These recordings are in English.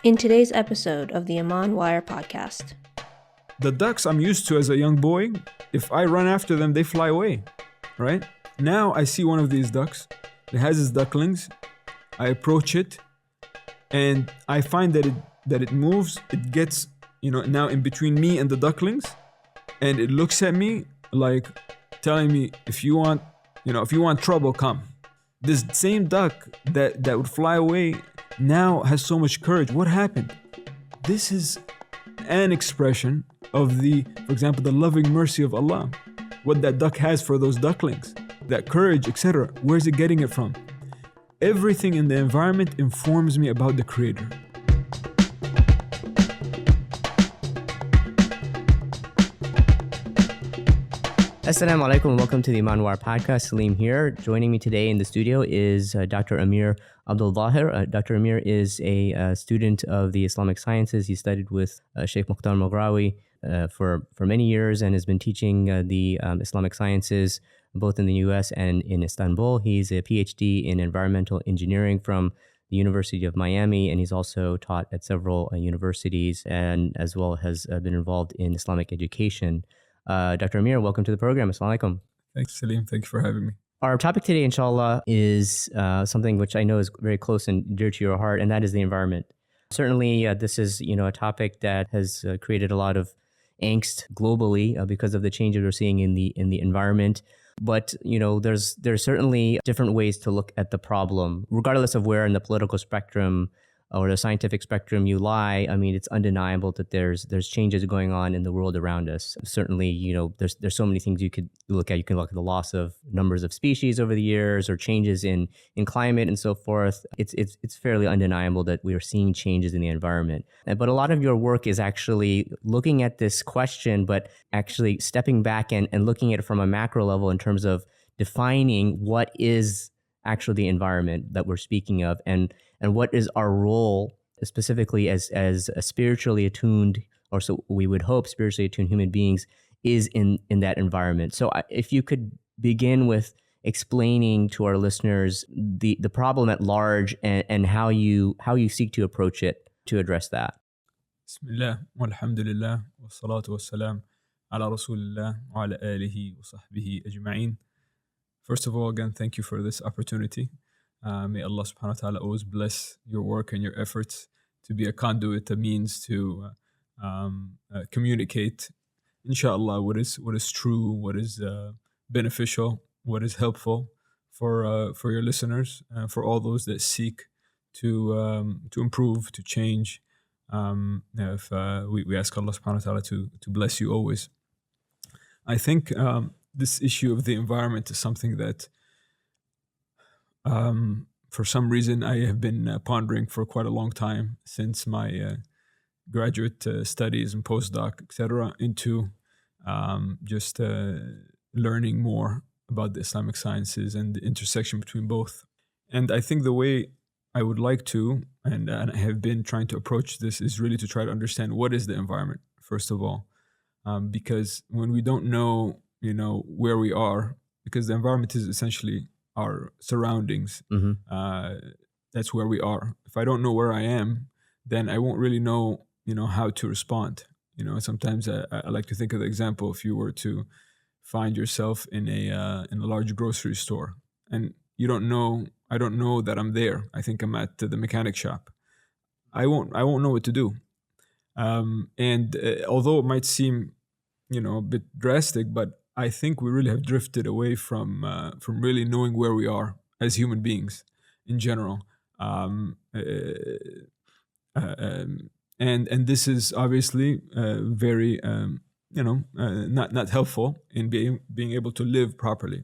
In today's episode of the ImanWire podcast. The ducks I'm used to as a young boy, if I run after them, they fly away, right? Now I see one of these ducks. It has its ducklings. I approach it, and I find that it moves. It gets, now in between me and the ducklings, and it looks at me like telling me, if you want trouble, come. This same duck that would fly away now has so much courage. What happened? This is an expression of for example, the loving mercy of Allah. What that duck has for those ducklings, that courage, etc. Where's it getting it from? Everything in the environment informs me about the Creator. Assalamu alaikum and welcome to the ImanWire podcast. Salim here. Joining me today in the studio is Dr. Amir Abdelzaher. Dr. Amir is a student of the Islamic sciences. He studied with Sheikh Mukhtar Maghrawi for many years and has been teaching the Islamic sciences both in the US and in Istanbul. He's a PhD in environmental engineering from the University of Miami, and he's also taught at several universities and as well has been involved in Islamic education. Dr. Amir, welcome to the program. Assalamu alaikum. Thanks, Salim. Thank you for having me. Our topic today, inshallah, is something which I know is very close and dear to your heart, and that is the environment. Certainly, this is a topic that has created a lot of angst globally because of the changes we're seeing in the environment. But there's certainly different ways to look at the problem, regardless of where in the political spectrum or the scientific spectrum you lie. I mean, it's undeniable that there's changes going on in the world around us. Certainly, there's so many things you could look at. You can look at the loss of numbers of species over the years, or changes in climate and so forth. It's fairly undeniable that we are seeing changes in the environment. But a lot of your work is actually looking at this question, but actually stepping back and looking at it from a macro level in terms of defining what is actually the environment that we're speaking of, and what is our role specifically as a spiritually attuned, or so we would hope spiritually attuned human beings, is in that environment. So if you could begin with explaining to our listeners the problem at large and how you seek to approach it to address that. Bismillah, walhamdulillah, wassalatu wassalam ala rasulillah wa ala alihi wa sahbihi ajma'in. First of all, again, thank you for this opportunity. May Allah subhanahu wa ta'ala always bless your work and your efforts to be a conduit, a means to communicate, inshallah, what is true, what is beneficial, what is helpful for your listeners, for all those that seek to improve, to change. We ask Allah subhanahu wa ta'ala to bless you always. I think this issue of the environment is something that for some reason I have been pondering for quite a long time, since my graduate studies and postdoc, etc., into just learning more about the Islamic sciences and the intersection between both. And I think the way I would like to, and I have been trying to approach this, is really to try to understand what is the environment, first of all. Because when we don't know where we are, because the environment is essentially our surroundings. Mm-hmm. That's where we are. If I don't know where I am, then I won't really know, how to respond. Sometimes I like to think of the example: if you were to find yourself in a large grocery store, and I don't know that I'm there. I think I'm at the mechanic shop. I won't know what to do. And although it might seem, a bit drastic, but I think we really have drifted away from really knowing where we are as human beings in general, and this is obviously very not helpful in being able to live properly.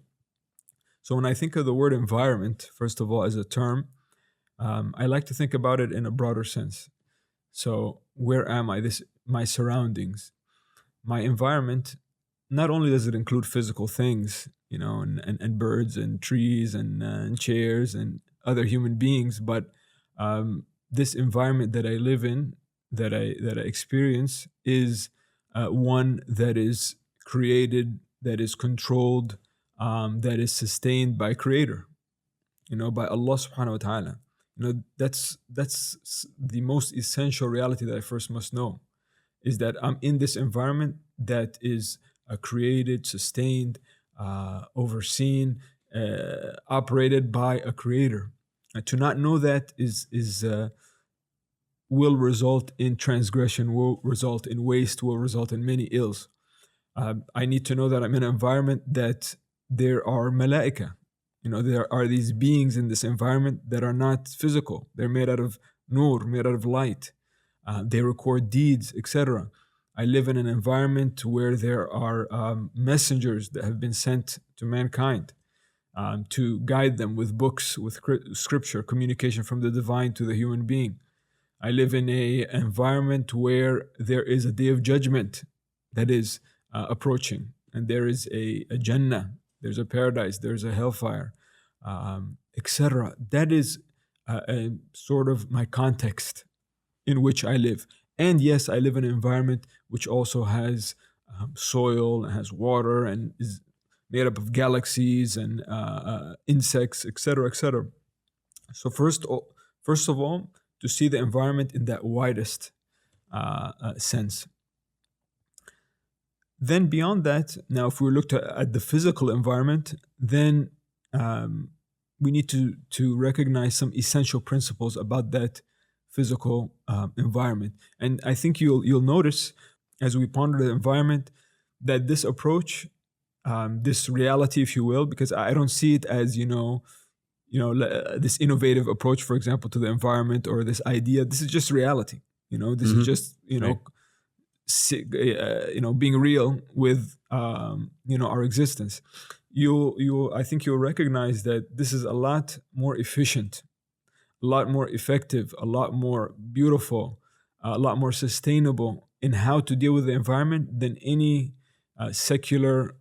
So when I think of the word environment, first of all, as a term, I like to think about it in a broader sense. So where am I? My surroundings, my environment. Not only does it include physical things, and birds and trees and chairs and other human beings, but this environment that I live in, that I experience, is one that is created, that is controlled, that is sustained by Creator, by Allah subhanahu wa ta'ala. That's the most essential reality that I first must know, is that I'm in this environment that is created, sustained, overseen, operated by a creator. And to not know that is will result in transgression, will result in waste, will result in many ills. I need to know that I'm in an environment that there are malaika. There are these beings in this environment that are not physical. They're made out of nur, made out of light. They record deeds, etc. I live in an environment where there are messengers that have been sent to mankind to guide them with books, with scripture, communication from the divine to the human being. I live in an environment where there is a day of judgment that is approaching, and there is a Jannah, there's a paradise, there's a hellfire, etc. That is a sort of my context in which I live. And yes, I live in an environment which also has soil, and has water, and is made up of galaxies and insects, etc., etc. So first of all, to see the environment in that widest sense. Then beyond that, now if we look at the physical environment, then we need to recognize some essential principles about that physical environment. And I think you'll notice as we ponder the environment that this approach, this reality, if you will, because I don't see it as this innovative approach, for example, to the environment, or this idea. This is just reality. This is just being real with our existence. I think you'll recognize that this is a lot more efficient, a lot more effective, a lot more beautiful, a lot more sustainable in how to deal with the environment than any secular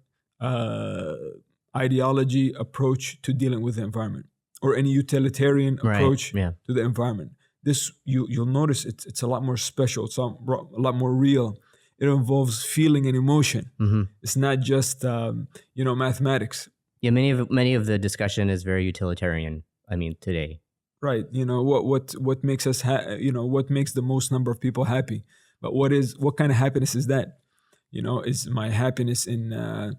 ideology approach to dealing with the environment, or any utilitarian approach to the environment. This you'll notice it's a lot more special. It's a lot more real. It involves feeling and emotion. Mm-hmm. It's not just mathematics. Yeah, many of the discussion is very utilitarian. I mean, today. Right. What makes us what makes the most number of people happy? But what kind of happiness is that? Is my happiness in I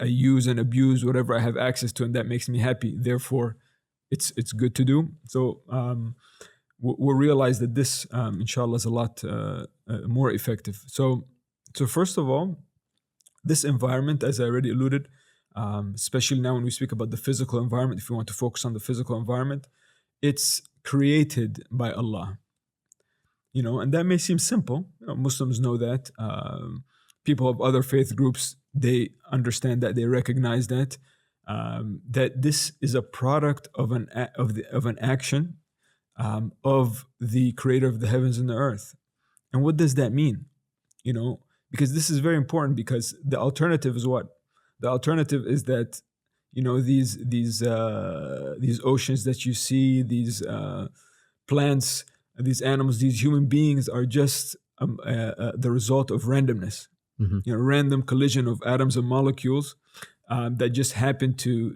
use and abuse whatever I have access to, and that makes me happy. Therefore, it's good to do. So we'll realize that this, inshallah, is a lot more effective. So first of all, this environment, as I already alluded, especially now when we speak about the physical environment, if you want to focus on the physical environment, it's created by Allah. And that may seem simple. Muslims know that. People of other faith groups, they understand that, they recognize that this is a product of an action of the creator of the heavens and the earth. And what does that mean? Because this is very important, because the alternative is what? The alternative is that these oceans that you see, these plants, these animals, these human beings are just the result of randomness. Mm-hmm. Random collision of atoms and molecules that just happen to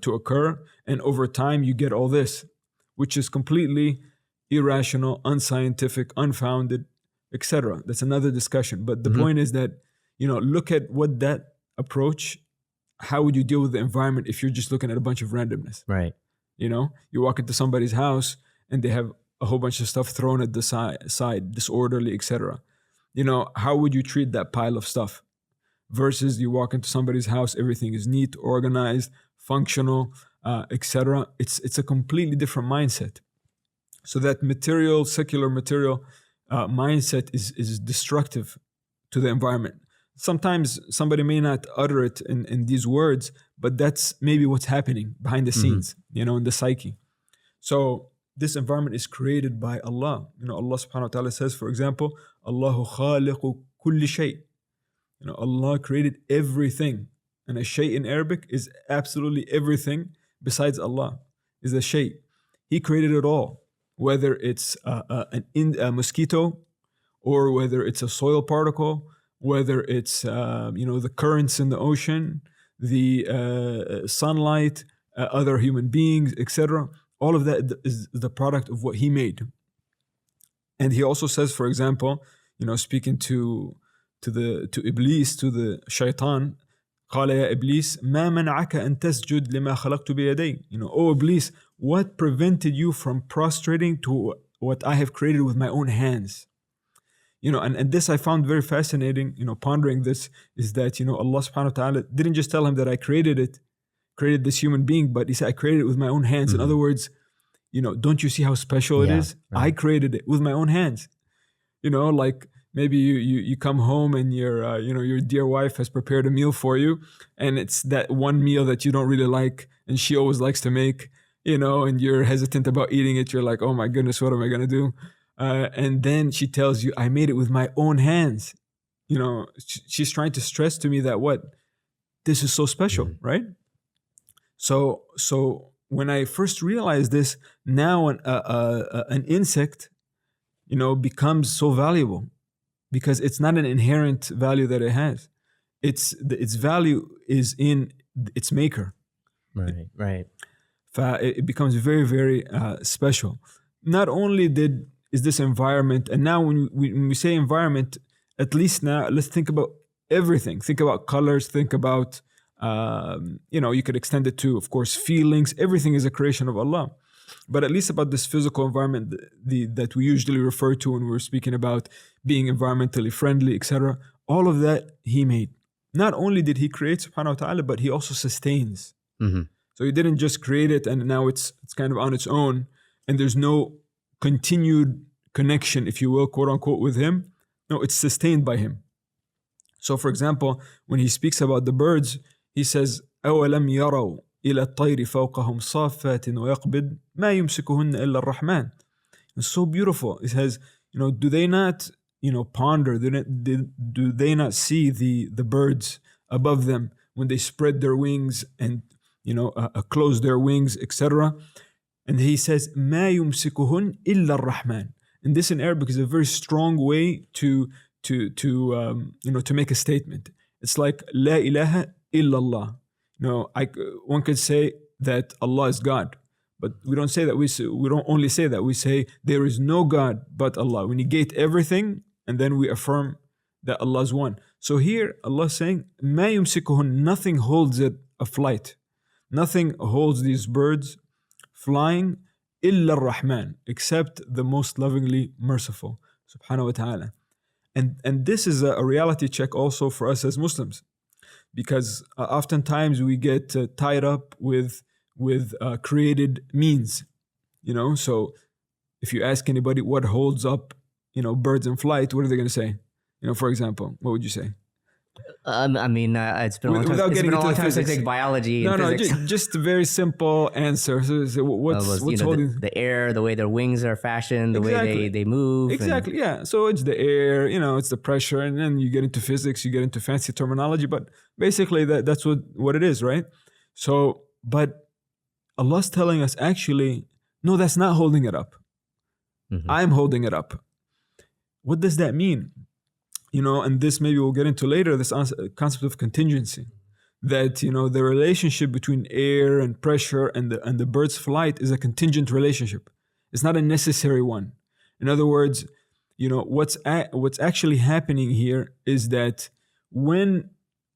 occur, and over time you get all this, which is completely irrational, unscientific, unfounded, etc. That's another discussion. But the point is that look at what that approach. How would you deal with the environment if you're just looking at a bunch of randomness? Right. You walk into somebody's house and they have a whole bunch of stuff thrown at the side, disorderly, etc. How would you treat that pile of stuff? Versus you walk into somebody's house, everything is neat, organized, functional, etc. It's a completely different mindset. So that secular material mindset is destructive to the environment. Sometimes somebody may not utter it in these words, but that's maybe what's happening behind the scenes, in the psyche. So this environment is created by Allah. Allah subhanahu wa ta'ala says, for example, Allahu khaliqu kulli shay. Allah created everything. And a shay in Arabic is absolutely everything besides Allah, is a shay. He created it all, whether it's a mosquito, or whether it's a soil particle, whether it's the currents in the ocean, the sunlight, other human beings, etc. all of that is the product of what he made. And he also says, for example, speaking to Iblis, to the shaitan, قال يا إبليس ما منعك أن تسجد لما خلقت بيدي. Oh Iblis, what prevented you from prostrating to what I have created with my own hands? And this I found very fascinating, pondering this, is that, Allah subhanahu wa ta'ala didn't just tell him that I created this human being, but he said, I created it with my own hands. In other words, don't you see how special it is? Right. I created it with my own hands. Like maybe you come home and your dear wife has prepared a meal for you, and it's that one meal that you don't really like, and she always likes to make, and you're hesitant about eating it. You're like, oh my goodness, what am I going to do? And then she tells you, I made it with my own hands. She's trying to stress to me that this is so special, right? So when I first realized this, now an insect, becomes so valuable because it's not an inherent value that it has. Its value is in its maker. Right. It becomes very, very special. Not only is this environment, and now when we say environment, at least now let's think about everything. Think about colors. Think about you could extend it to, of course, feelings. Everything is a creation of Allah. But at least about this physical environment that we usually refer to when we're speaking about being environmentally friendly, etc. All of that He made. Not only did He create, subhanahu wa ta'ala, but He also sustains. Mm-hmm. So He didn't just create it and now it's kind of on its own, and there's no continued connection, if you will, quote unquote, with Him. No, it's sustained by Him. So for example, when He speaks about the birds, He says, أَوَلَمْ يَرَوْا إِلَى الطَّيْرِ فَوْقَهُمْ صَافَّاتٍ وَيَقْبِضْ مَا يُمْسِكُهُنَّ إِلَّا الرَّحْمَنِ. It's so beautiful. It says, do they not, ponder, do they not see the birds above them when they spread their wings and, close their wings, etc.? And He says, مَا يُمْسِكُهُنَّ إِلَّا الرَّحْمَنِ. And this in Arabic is a very strong way to make a statement. It's like, لا إله إلا الله. One could say that Allah is God, but we don't say that. We don't only say that. We say there is no God but Allah. We negate everything, and then we affirm that Allah is one. So here Allah is saying, مَا يُمْسِكُهُنَّ. Nothing holds it aflight. Nothing holds these birds flying, إِلَّا الرَّحْمَنِ, except the most lovingly merciful, subhanahu wa ta'ala. And this is a reality check also for us as Muslims, because oftentimes we get tied up with created means, So if you ask anybody what holds up, birds in flight, what are they going to say? For example, what would you say? It's been a long time. It's been a long time since I take biology. No, just a very simple answer. So what's holding the air, the way their wings are fashioned, the way they move. Exactly, yeah. So it's the air, it's the pressure, and then you get into physics, you get into fancy terminology, but basically that's what it is, right? So, but Allah's telling us actually, no, that's not holding it up. Mm-hmm. I'm holding it up. What does that mean? And this maybe we'll get into later, this concept of contingency, that, the relationship between air and pressure and the bird's flight is a contingent relationship. It's not a necessary one. In other words, what's actually happening here is that when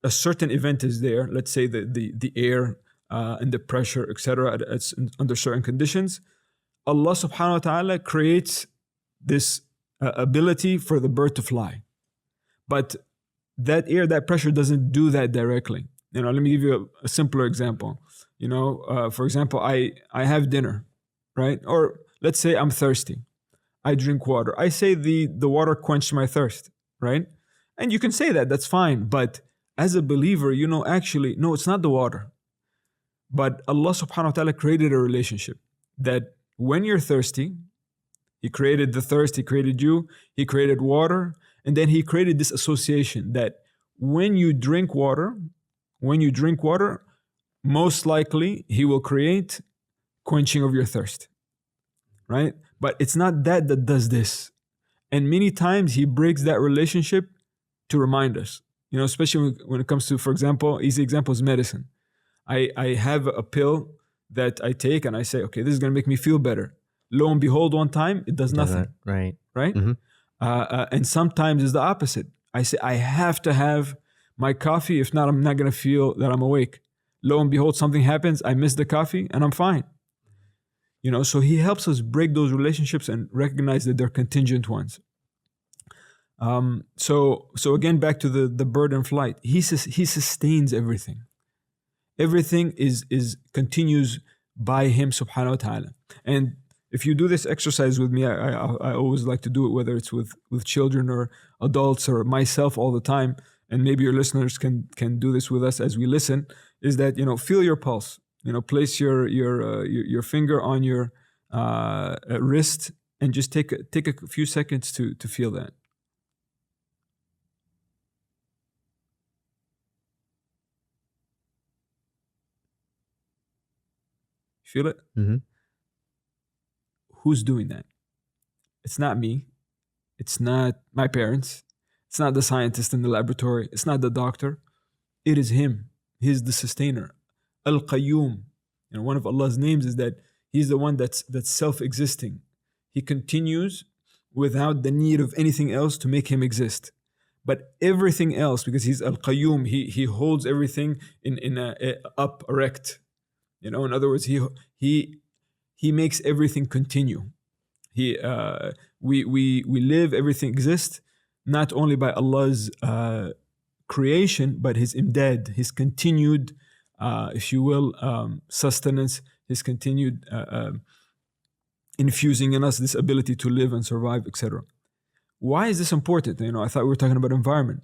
a certain event is there, let's say the air and the pressure, etc., under certain conditions, Allah subhanahu wa ta'ala creates this ability for the bird to fly. But that air, that pressure doesn't do that directly. Let me give you a simpler example. For example, I have dinner, right? Or let's say I'm thirsty. I drink water. I say the water quenched my thirst, right? And you can say that, that's fine. But as a believer, actually, no, it's not the water. But Allah subhanahu wa ta'ala created a relationship that when you're thirsty, He created the thirst, He created you, He created water, and then He created this association that when you drink water, most likely He will create quenching of your thirst, right? But it's not that does this. And many times He breaks that relationship to remind us, especially when it comes to, for example, easy example is medicine. I have a pill that I take and I say, okay, this is going to make me feel better. Lo and behold, one time, it does nothing. Right. Right? Mhm. And sometimes it's the opposite. I say, I have to have my coffee. If not, I'm not going to feel that I'm awake. Lo and behold, something happens. I miss the coffee and I'm fine. So he helps us break those relationships and recognize that they're contingent ones. So again, back to the bird in flight. He sustains everything. Everything is continues by him, subhanahu wa ta'ala. And if you do this exercise with me, I always like to do it, whether it's with children or adults or myself all the time, and maybe your listeners can do this with us as we listen, is that, feel your pulse. Place your finger on your wrist and just take a few seconds to feel that. Feel it? Mm-hmm. Who's doing that? It's not me. It's not my parents. It's not the scientist in the laboratory. It's not the doctor. It is him. He's the sustainer. Al-Qayyum. One of Allah's names is that he's the one that's self-existing. He continues without the need of anything else to make him exist. But everything else, because he's Al-Qayyum, he holds everything in a up, erect. In other words, he makes everything continue. We live, everything exists, not only by Allah's creation, but His imdad, His continued, if you will, sustenance, His continued infusing in us this ability to live and survive, etc. Why is this important? I thought we were talking about environment.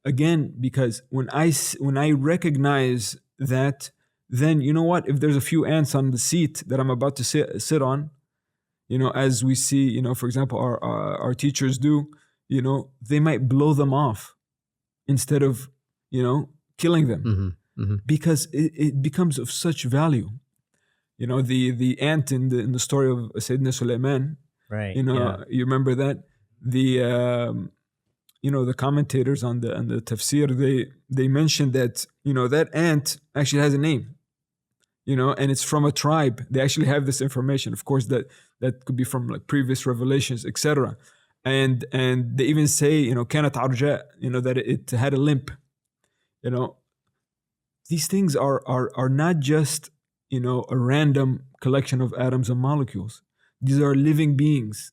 Again, because when I recognize that, then you know what? If there's a few ants on the seat that I'm about to sit on, as we see, for example, our teachers do, they might blow them off instead of, killing them, because it becomes of such value. The ant in the story of Sayyidina Sulaiman, right? You remember that the commentators on the tafsir, they mentioned that that ant actually has a name. And it's from a tribe. They actually have this information. Of course, that could be from like previous revelations, etc. And they even say, kanat arja, that it had a limp. These things are not just a random collection of atoms and molecules. These are living beings.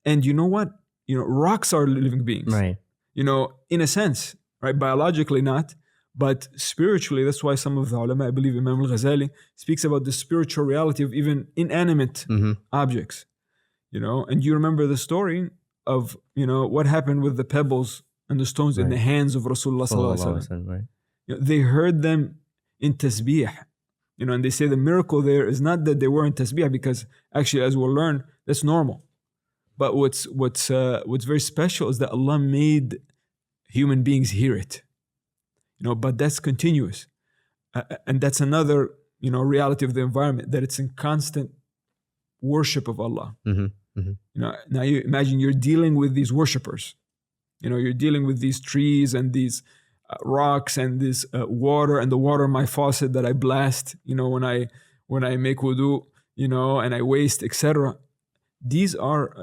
And you know what? Rocks are living beings. Right. In a sense, right? Biologically not. But spiritually, that's why some of the ulama, I believe Imam al-Ghazali, speaks about the spiritual reality of even inanimate objects. And you remember the story of, what happened with the pebbles and the stones in the hands of Rasulullah sallallahu alaihi wasallam. Right. They heard them in tasbih. And they say the miracle there is not that they were in tasbih, because actually, as we'll learn, that's normal. But what's very special is that Allah made human beings hear it. But that's continuous. And that's another, reality of the environment, that it's in constant worship of Allah. Now you imagine you're dealing with these worshippers. You're dealing with these trees and these rocks and this water, and the water in my faucet that I blast, when I make wudu, and I waste, etc. These are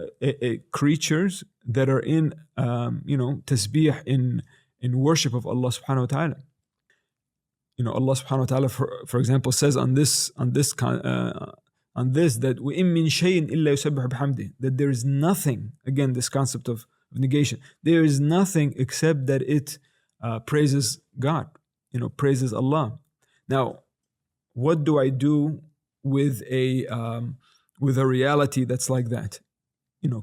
creatures that are in, tasbih, in worship of Allah subhanahu wa ta'ala. Allah subhanahu wa ta'ala, for example, says on this that وَإِن مِّن شَيْءٍ إِلَّا يُسَبِّحُ بِحَمْدِهِ, that there is nothing, again, this concept of negation, there is nothing except that it praises God, praises Allah. Now, what do I do with a reality that's like that?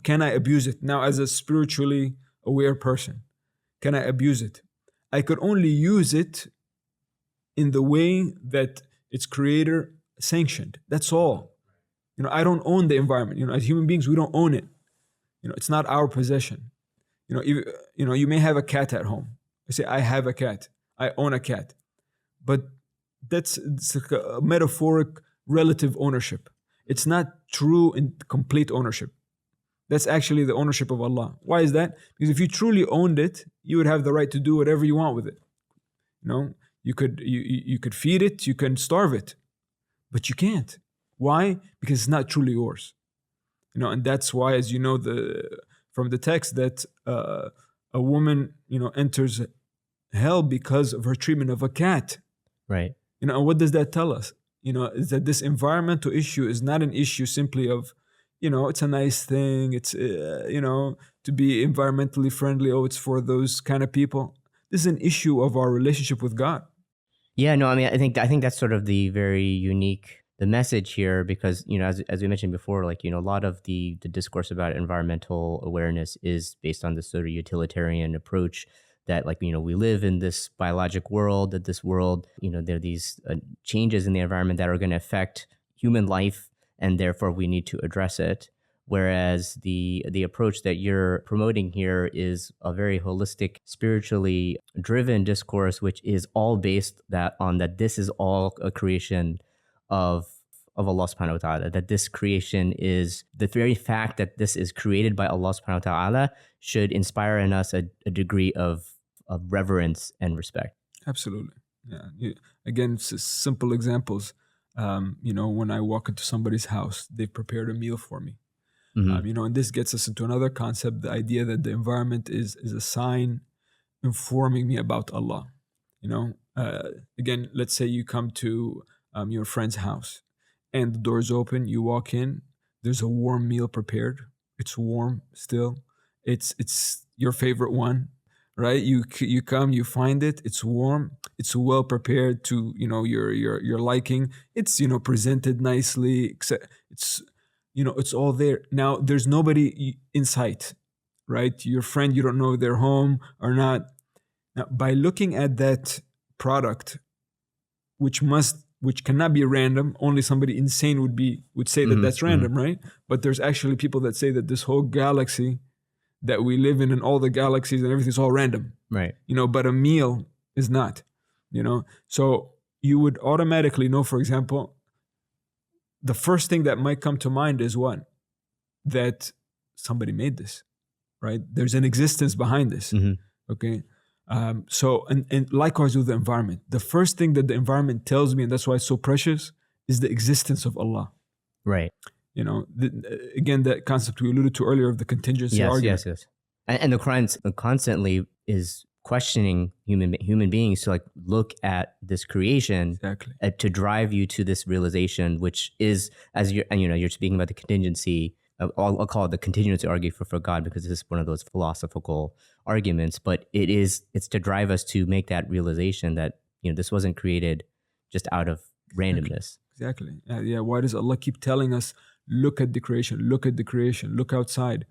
Can I abuse it? Now, as a spiritually aware person, can I abuse it? I could only use it in the way that its creator sanctioned. That's all. I don't own the environment. As human beings, we don't own it. It's not our possession. You may have a cat at home. I say, I have a cat. I own a cat. But it's like a metaphoric relative ownership. It's not true and complete ownership. That's actually the ownership of Allah. Why is that? Because if you truly owned it, you would have the right to do whatever you want with it. You could feed it, you can starve it. but you can't. Why? Because it's not truly yours. And that's why, as you know, from the text, that a woman, enters hell because of her treatment of a cat. Right. And what does that tell us? Is that this environmental issue is not an issue simply of, it's a nice thing. It's, to be environmentally friendly. Oh, it's for those kind of people. This is an issue of our relationship with God. Yeah, no, I mean, I think that's sort of the very unique, the message here, because, as we mentioned before, like, a lot of the discourse about environmental awareness is based on this sort of utilitarian approach that, like, we live in this biologic world, that this world, there are these changes in the environment that are going to affect human life, and therefore we need to address it. Whereas the approach that you're promoting here is a very holistic, spiritually driven discourse, which is all based on that this is all a creation of Allah subhanahu wa ta'ala, that this creation is the very fact that this is created by Allah subhanahu wa ta'ala should inspire in us a degree of reverence and respect. Absolutely. Yeah. Again, simple examples. When I walk into somebody's house, they've prepared a meal for me. Mm-hmm. And this gets us into another concept, the idea that the environment is a sign informing me about Allah. Again, let's say you come to your friend's house and the door's open, you walk in, there's a warm meal prepared. It's warm still. It's your favorite one, right? You come, you find it, it's warm, it's well prepared to, your liking. It's, presented nicely, it's it's all there. Now, there's nobody in sight, right? Your friend, you don't know if they're home or not. Now, by looking at that product, which cannot be random, only somebody insane would say that that's random, right? But there's actually people that say that this whole galaxy that we live in and all the galaxies and everything's all random, right? But a meal is not, So you would automatically know, for example, the first thing that might come to mind is what? That somebody made this, right? There's an existence behind this, okay? So, and likewise with the environment. The first thing that the environment tells me, and that's why it's so precious, is the existence of Allah. Right. Again, that concept we alluded to earlier of the contingency argument. Yes. And the Quran constantly is questioning human beings to, like, look at this creation, exactly, to drive you to this realization, which is, as you're speaking about the contingency. I'll call it the contingency argument for God, because this is one of those philosophical arguments. But it's to drive us to make that realization that this wasn't created just out of randomness. Exactly. Why does Allah keep telling us, look at the creation, look at the creation, look outside?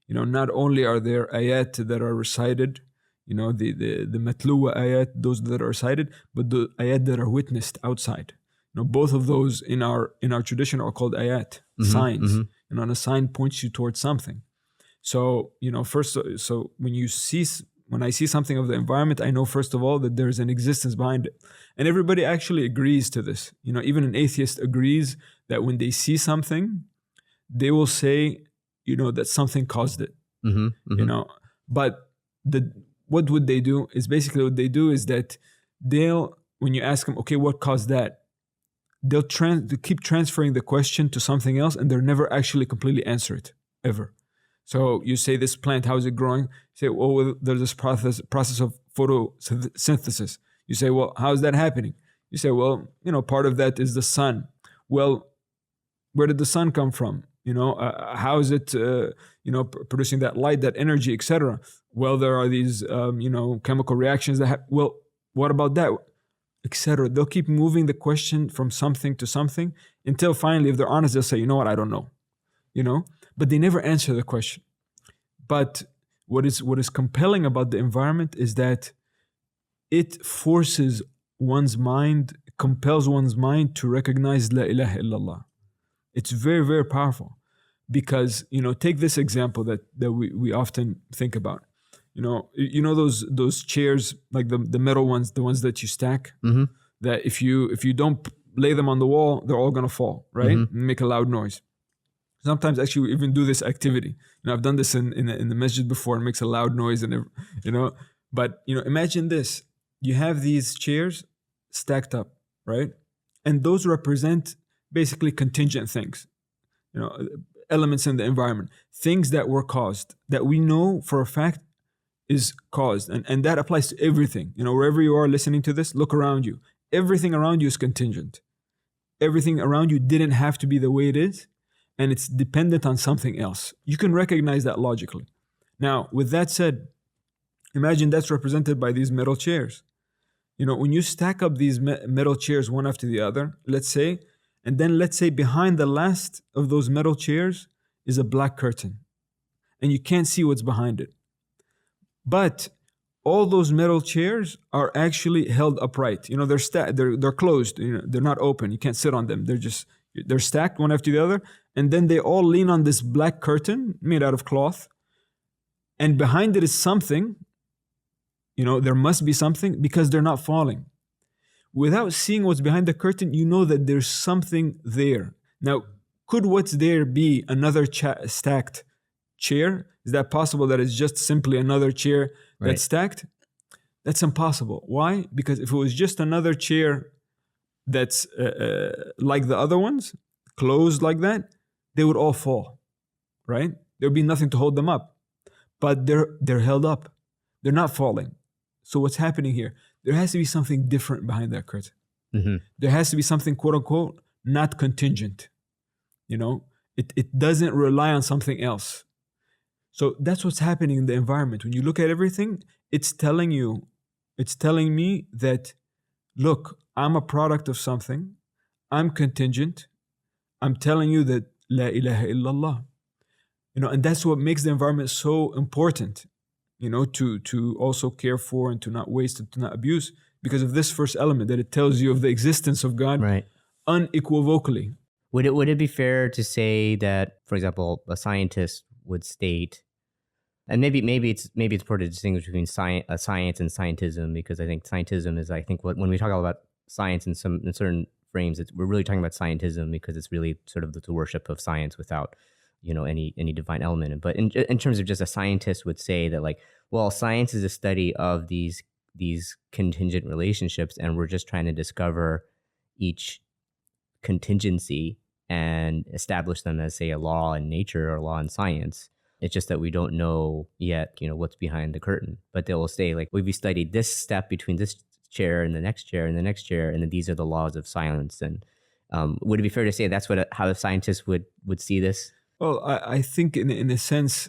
Not only are there ayat that are recited, the matluwa ayat, those that are recited, but the ayat that are witnessed outside. Both of those in our tradition are called ayat, signs. And a sign points you towards something. So, first, so when I see something of the environment, I know, first of all, that there's an existence behind it. And everybody actually agrees to this. Even an atheist agrees that when they see something, they will say, that something caused it. But what would they do is basically what they do is that when you ask them, okay, what caused that? They'll keep transferring the question to something else, and they'll never actually completely answer it, ever. So you say, this plant, how is it growing? You say, well, there's this process of photosynthesis. You say, well, how is that happening? You say, well, part of that is the sun. Well, where did the sun come from? How is it, producing that light, that energy, etc.? Well, there are these, chemical reactions that well, what about that? Etc. They'll keep moving the question from something to something until finally, if they're honest, they'll say, what, I don't know. But they never answer the question. But what is compelling about the environment is that it forces one's mind, compels one's mind to recognize La ilaha illallah. It's very, very powerful, because, take this example that we often think about. Those chairs, like the metal ones, the ones that you stack, that if you don't lay them on the wall, they're all gonna fall, right? And make a loud noise. Sometimes actually we even do this activity. I've done this in the masjid before. It makes a loud noise, and But imagine this: you have these chairs stacked up, right? And those represent basically contingent things, elements in the environment, things that were caused, that we know for a fact is caused. And that applies to everything. Wherever you are listening to this, look around you. Everything around you is contingent. Everything around you didn't have to be the way it is, and it's dependent on something else. You can recognize that logically. Now, with that said, imagine that's represented by these metal chairs. When you stack up these metal chairs one after the other, let's say behind the last of those metal chairs is a black curtain, and you can't see what's behind it. But all those metal chairs are actually held upright. They're closed. They're not open. You can't sit on them. They're stacked one after the other, and then they all lean on this black curtain made out of cloth. And behind it is something. There must be something, because they're not falling. Without seeing what's behind the curtain, you know that there's something there. Now, could what's there be another stacked chair? Is that possible, that it's just simply another chair that's stacked? That's impossible. Why? Because if it was just another chair that's like the other ones, closed like that, they would all fall, right? There would be nothing to hold them up. But they're held up. They're not falling. So what's happening here? There has to be something different behind that curtain. Mm-hmm. There has to be something, quote unquote, not contingent. It doesn't rely on something else. So that's what's happening in the environment. When you look at everything, it's telling me that, look, I'm a product of something. I'm contingent. I'm telling you that La ilaha illallah. And that's what makes the environment so important, to also care for and to not waste and to not abuse, because of this first element, that it tells you of the existence of God unequivocally. Would it be fair to say that, for example, a scientist would state, and maybe it's important to distinguish between science and scientism, because I think scientism is, when we talk about science in certain frames, we're really talking about scientism, because it's really sort of the worship of science without any divine element. But in terms of just a scientist would say that, science is a study of these contingent relationships, and we're just trying to discover each contingency and establish them as, say, a law in nature or a law in science. It's just that we don't know yet, what's behind the curtain. But they will say, we've studied this step between this chair and the next chair and the next chair, and then these are the laws of science. And would it be fair to say that's how a scientist would see this? Well, I think in a sense,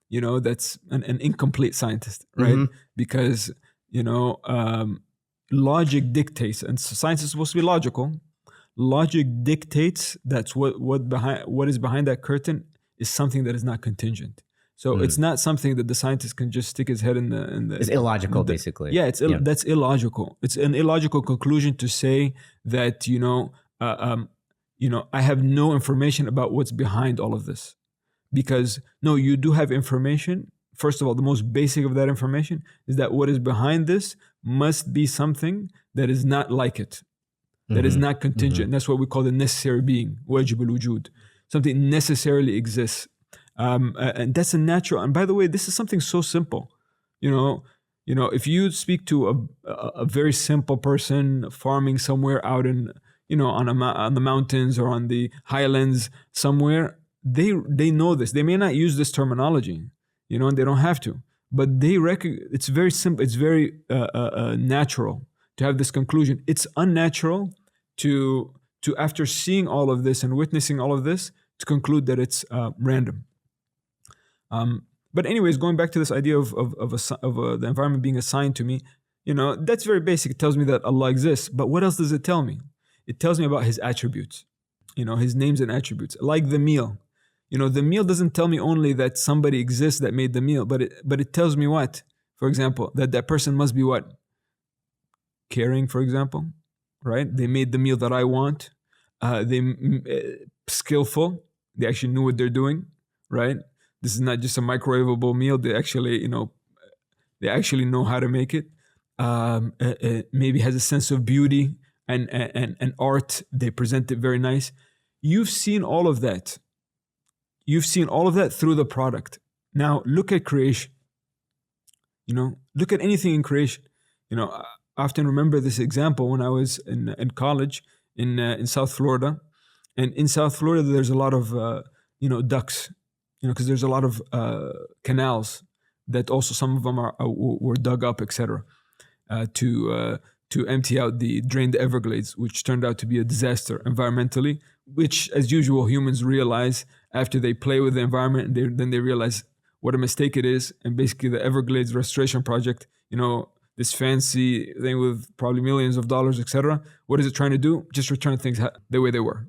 that's an incomplete scientist, right? Mm-hmm. Because, logic dictates, and science is supposed to be logical. Logic dictates that's what is behind that curtain is something that is not contingent. So it's not something that the scientist can just stick his head in the. It's illogical, basically. Yeah, that's illogical. It's an illogical conclusion to say that I have no information about what's behind all of this. Because, no, you do have information. First of all, the most basic of that information is that what is behind this must be something that is not like it, that is not contingent. Mm-hmm. That's what we call the necessary being, wajib al-wujud. Something necessarily exists. And that's a natural. And by the way, this is something so simple. If you speak to a very simple person farming somewhere out in, on the mountains or on the highlands somewhere, they know this. They may not use this terminology, and they don't have to, but it's very simple. It's very natural to have this conclusion. It's unnatural to after seeing all of this and witnessing all of this, to conclude that it's random. But anyways, going back to this idea of the environment being assigned to me, that's very basic. It tells me that Allah exists. But what else does it tell me? It tells me about His attributes, His names and attributes. Like the meal, the meal doesn't tell me only that somebody exists that made the meal, but it tells me what? For example, that person must be what? Caring, for example, right? They made the meal that I want. Skillful. They actually knew what they're doing, right? This is not just a microwavable meal. They actually, they actually know how to make it. Maybe has a sense of beauty and art. They present it very nice. You've seen all of that. You've seen all of that through the product. Now look at creation. Look at anything in creation. I often remember this example when I was in college in South Florida. And in South Florida, there's a lot of, ducks, because there's a lot of canals that also some of them were dug up, etc., to empty out the drained Everglades, which turned out to be a disaster environmentally, which, as usual, humans realize after they play with the environment, then they realize what a mistake it is. And basically the Everglades Restoration Project, this fancy thing with probably millions of dollars, etc., what is it trying to do? Just return things the way they were.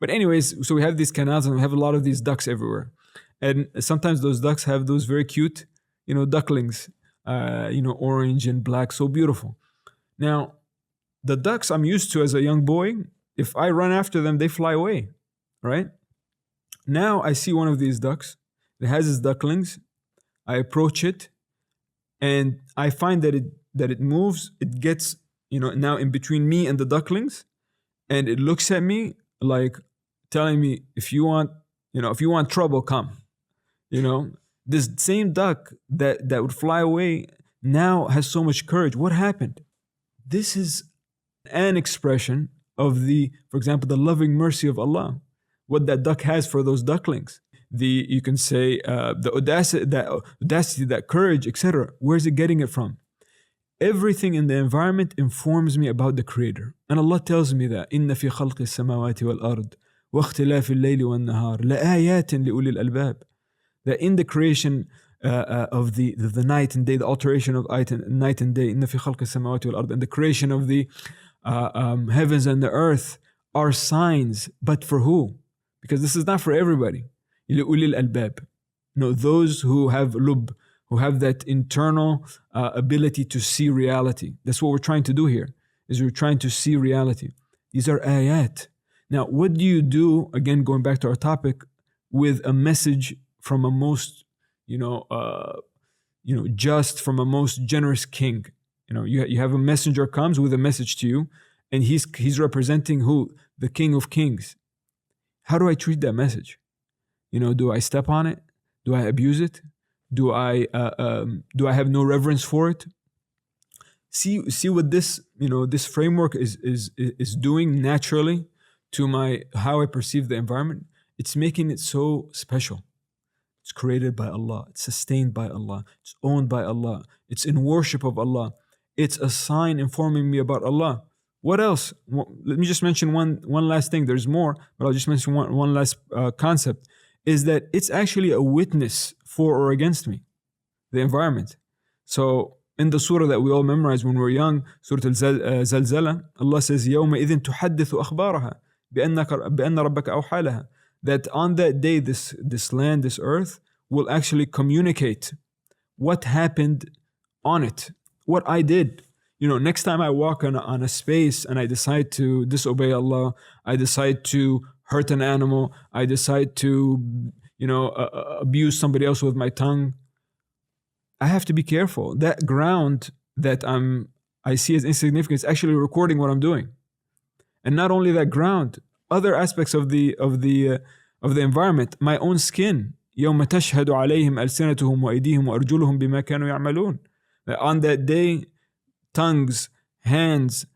But anyways, so we have these canals and we have a lot of these ducks everywhere. And sometimes those ducks have those very cute, ducklings, orange and black, so beautiful. Now, the ducks I'm used to as a young boy, if I run after them, they fly away, right? Now I see one of these ducks. It has its ducklings. I approach it, and I find that it moves. It gets, now in between me and the ducklings, and it looks at me like telling me, if you want trouble, come. This same duck that would fly away now has so much courage. What happened? This is an expression of for example, the loving mercy of Allah. What that duck has for those ducklings. You can say the audacity, that courage, etc. Where's it getting it from? Everything in the environment informs me about the Creator. And Allah tells me that إِنَّ فِي خَلْقِ السَّمَاوَاتِ وَالْأَرْضِ وَاخْتِلَافِ اللَّيْلِ وَالنَّهَارِ لَآيَاتٍ لِأُولِي الْأَلْبَابِ. That in the creation of the night and day, the alteration of night and day, إِنَّ فِي خَلْقِ السَّمَاوَاتِ وَالْأَرْضِ, and the creation of the heavens and the earth are signs. But for who? Because this is not for everybody. لِأُولِي الْأَلْبَابِ. Those who have lub, who have that internal ability to see reality. That's what we're trying to do here, is we're trying to see reality. These are ayat. Now, what do you do, again, going back to our topic, with a message from a most, just, from a most generous king? You have a messenger comes with a message to you, and he's representing who? The King of Kings. How do I treat that message? Do I step on it? Do I abuse it? Do I have no reverence for it? See what this framework is doing naturally to how I perceive the environment. It's making it so special. It's created by Allah. It's sustained by Allah. It's owned by Allah. It's in worship of Allah. It's a sign informing me about Allah. What else? Let me just mention one last thing. There's more, but I'll just mention one last concept. Is that it's actually a witness for or against me, the environment. So in the surah that we all memorize when we're young, Surah Al-Zalzala, Allah says, يَوْمَئِذٍ تُحَدِّثُ أَخْبَارَهَا بِأَنَّ رَبَّكَ أَوْحَى. That on that day, this land, this earth, will actually communicate what happened on it, what I did. Next time I walk on a space and I decide to disobey Allah, I decide to hurt an animal, I decide to, abuse somebody else with my tongue, I have to be careful. That ground that I see as insignificant is actually recording what I'm doing. And not only that ground, other aspects of the environment, my own skin. يوم تشهد عليهم ألسنتهم وأيديهم وأرجلهم بما كانوا يعملون. On that day, tongues, hands,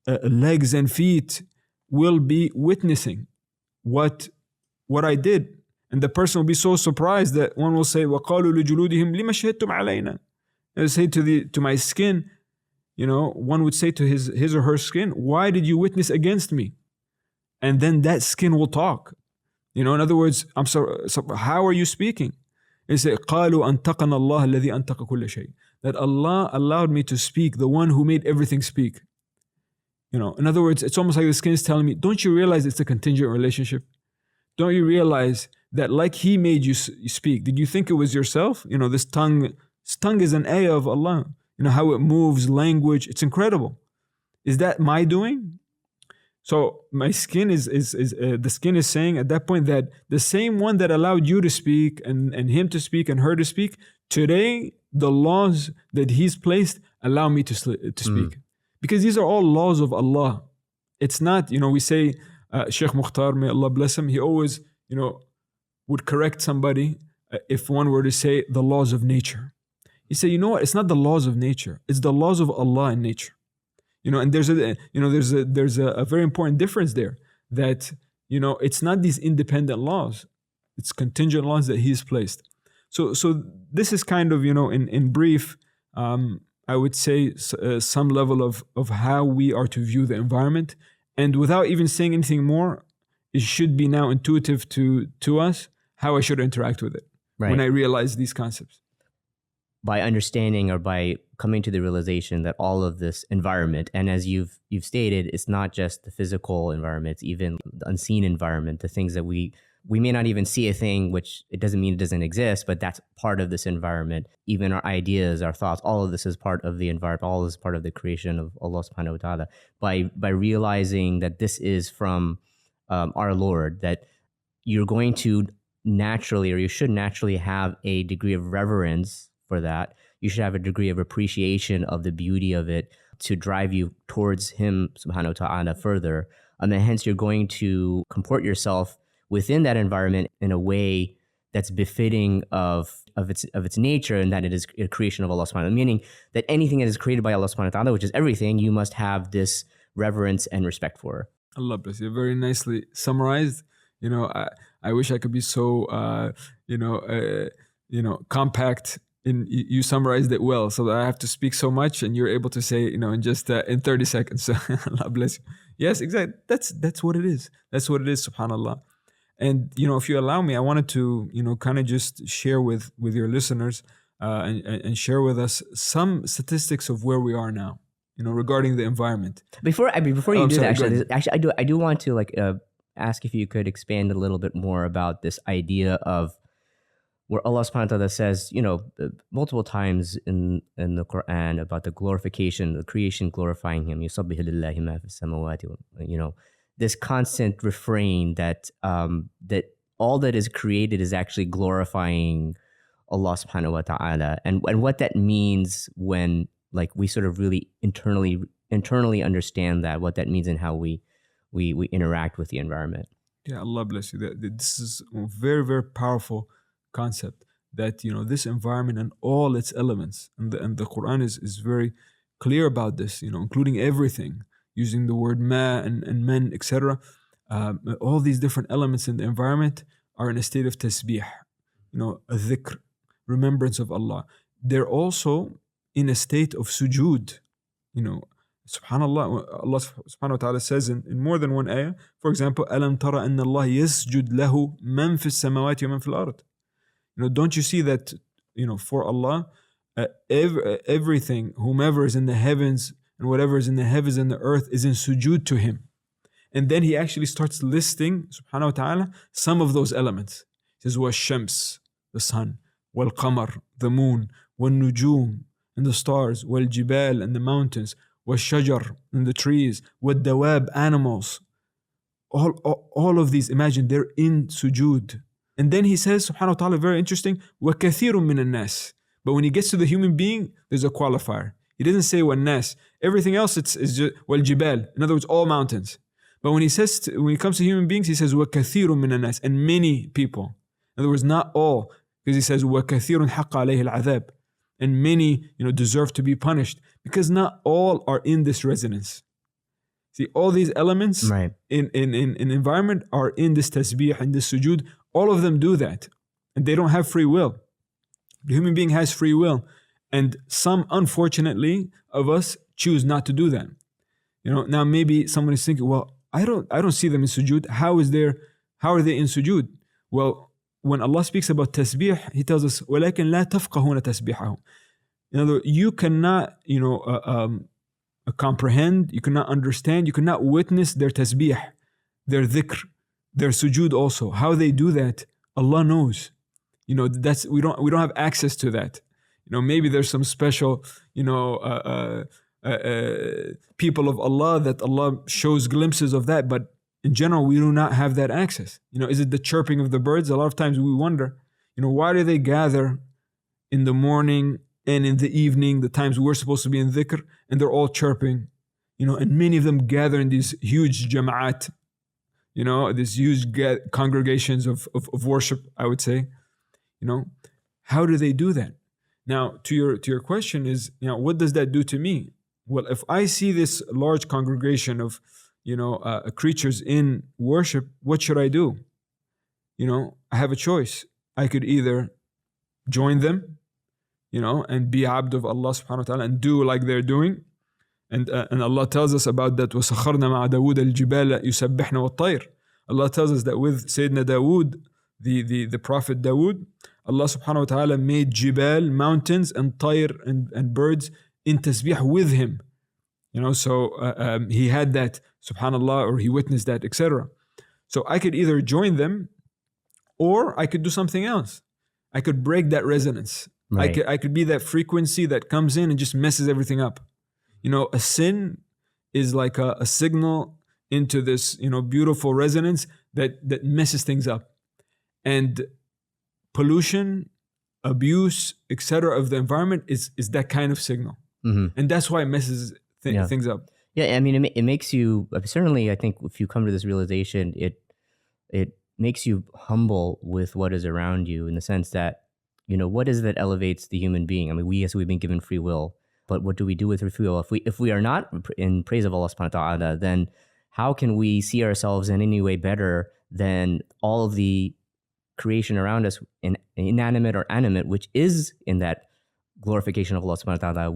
legs and feet will be witnessing what I did. And the person will be so surprised that one will say, وَقَالُوا لِجُلُودِهِمْ لِمَ شَهِدْتُمْ عَلَيْنَا. They say to my skin, one would say to his or her skin, why did you witness against me? And then that skin will talk. In other words, I'm sorry, so how are you speaking? They say, قَالُوا أَنْتَقَنَا اللَّهَ الَّذِي أَنْتَقَ كُلَّ شَيْءٍ. That Allah allowed me to speak, the one who made everything speak. In other words, it's almost like the skin is telling me, don't you realize it's a contingent relationship? Don't you realize that like He made you speak? Did you think it was yourself? This tongue is an ayah of Allah. How it moves, language, it's incredible. Is that my doing? So my skin the skin is saying at that point that the same one that allowed you to speak and him to speak and her to speak, today the laws that He's placed allow me to speak. Because these are all laws of Allah. It's not, we say, Sheikh Mukhtar, may Allah bless him, he always, would correct somebody if one were to say the laws of nature. He said, what? It's not the laws of nature. It's the laws of Allah in nature. And there's a very important difference there, that It's not these independent laws. It's contingent laws that he's placed. So this is kind of, in brief, I would say some level of how we are to view the environment. And without even saying anything more, it should be now intuitive to us how I should interact with it when I realize these concepts. By understanding or by coming to the realization that all of this environment, and as you've stated, it's not just the physical environment, it's even the unseen environment, the things that we may not even see a thing, which it doesn't mean it doesn't exist, but that's part of this environment. Even our ideas, our thoughts, all of this is part of the environment, all of this is part of the creation of Allah subhanahu wa ta'ala. By realizing that this is from our Lord, that you're going to naturally, or you should naturally have a degree of reverence for that. You should have a degree of appreciation of the beauty of it to drive you towards Him subhanahu wa ta'ala further. And then hence you're going to comport yourself within that environment in a way that's befitting of its nature, and that it is a creation of Allah subhanahu wa ta'ala. Meaning that anything that is created by Allah subhanahu wa ta'ala, which is everything, you must have this reverence and respect for. Allah bless you. Very nicely summarized. I wish I could be so compact. You summarized it well, so that I have to speak so much, and you're able to say, in just in 30 seconds. So Allah bless you. Yes, exactly. That's what it is. That's what it is. Subhanallah. And if you allow me, I wanted to kind of just share with your listeners and share with us some statistics of where we are now, regarding the environment. Before you do that, I do want to ask if you could expand a little bit more about this idea of where Allah subhanahu wa ta'ala says, multiple times in the Quran about the glorification, the creation glorifying Him. يُسَبِّحُ لِلَّهِ مَا فِي السَّمَاوَاتِ. This constant refrain that that all that is created is actually glorifying Allah subhanahu wa ta'ala, and what that means when we sort of really internally understand that, what that means and how we interact with the environment. Yeah, Allah bless you. This is a very, very powerful concept, that this environment and all its elements, and the Quran is very clear about this, including everything, using the word ma and men, etc. All these different elements in the environment are in a state of tasbih, a dhikr, remembrance of Allah. They're also in a state of sujood. Subhanallah, Allah subhanahu wa ta'ala says in more than one ayah, for example, أَلَمْ تَرَ أَنَّ اللَّهَ يَسْجُدْ لَهُ مَنْ فِي السَّمَوَاتِ وَمَنْ فِي الْأَرْضِ. Don't you see that, for Allah, everything, whomever is in the heavens and whatever is in the heavens and the earth is in sujood to Him. And then He actually starts listing, subhanahu wa ta'ala, some of those elements. He says, وَالشَّمْس, the sun, وَالْقَمَرْ, the moon, وَالنُّجُومِ, and the stars, وَالْجِبَالِ, and the mountains, وَالشَّجَرْ, and the trees, وَالدَّوَابِ, animals. All of these, imagine, they're in sujood. And then He says, subhanahu wa ta'ala, very interesting, وَكَثِيرٌ مِّنَ النَّاسِ. But when He gets to the human being, there's a qualifier. He doesn't say وَالنَّاسِ. Everything else is just وَالْجِبَالِ. In other words, all mountains. But when when it comes to human beings, He says وَكَثِيرٌ مِّنَ النَّاسِ, and many people. In other words, not all, because He says وَكَثِيرٌ حَقَّ عَلَيْهِ الْعَذَابِ, and many deserve to be punished, because not all are in this resonance. See, all these elements in environment are in this tasbih, in this sujood. All of them do that, and they don't have free will. The human being has free will, and some, unfortunately, of us choose not to do that. Now maybe someone is thinking, well, I don't see them in sujood. How are they in sujood? Well, when Allah speaks about tasbih, He tells us, وَلَكِنْ لَا تَفْقَهُونَ تَسْبِحَهُ. In other words, you cannot, comprehend, you cannot understand, you cannot witness their tasbih, their dhikr, their sujood also. How they do that, Allah knows. That's we don't have access to that. Maybe there's some special, people of Allah that Allah shows glimpses of that, but in general, we do not have that access. Is it the chirping of the birds? A lot of times we wonder, why do they gather in the morning and in the evening, the times we're supposed to be in dhikr, and they're all chirping, and many of them gather in these huge jama'at, these huge congregations of worship, I would say. How do they do that? Now, to your question is, what does that do to me? Well, if I see this large congregation of, creatures in worship, what should I do? I have a choice. I could either join them, and be abd of Allah subhanahu wa ta'ala and do like they're doing. And Allah tells us about that. وَسَخَرْنَا مَعَ دَاوُودَ الْجِبَالَ يُسَبِّحْنَ وَالطَّيْرِ. Allah tells us that with Sayyidina Dawood, the Prophet Dawood, Allah subhanahu wa ta'ala made jibal, mountains, and tayr, and birds in tasbih with him. So he had that, subhanallah, or he witnessed that, etc. So I could either join them, or I could do something else. I could break that resonance. Right. I could be that frequency that comes in and just messes everything up. A sin is like a signal into this, beautiful resonance that messes things up. And pollution, abuse, etc. of the environment is that kind of signal. Mm-hmm. And that's why it messes things up. Yeah, I mean, it makes you, certainly, I think if you come to this realization, it makes you humble with what is around you, in the sense that, what is that elevates the human being? I mean, we've been given free will, but what do we do with free will? If we are not in praise of Allah subhanahu wa ta'ala, then how can we see ourselves in any way better than all of the creation around us, inanimate or animate, which is in that glorification of Allah subhanahu wa ta'ala?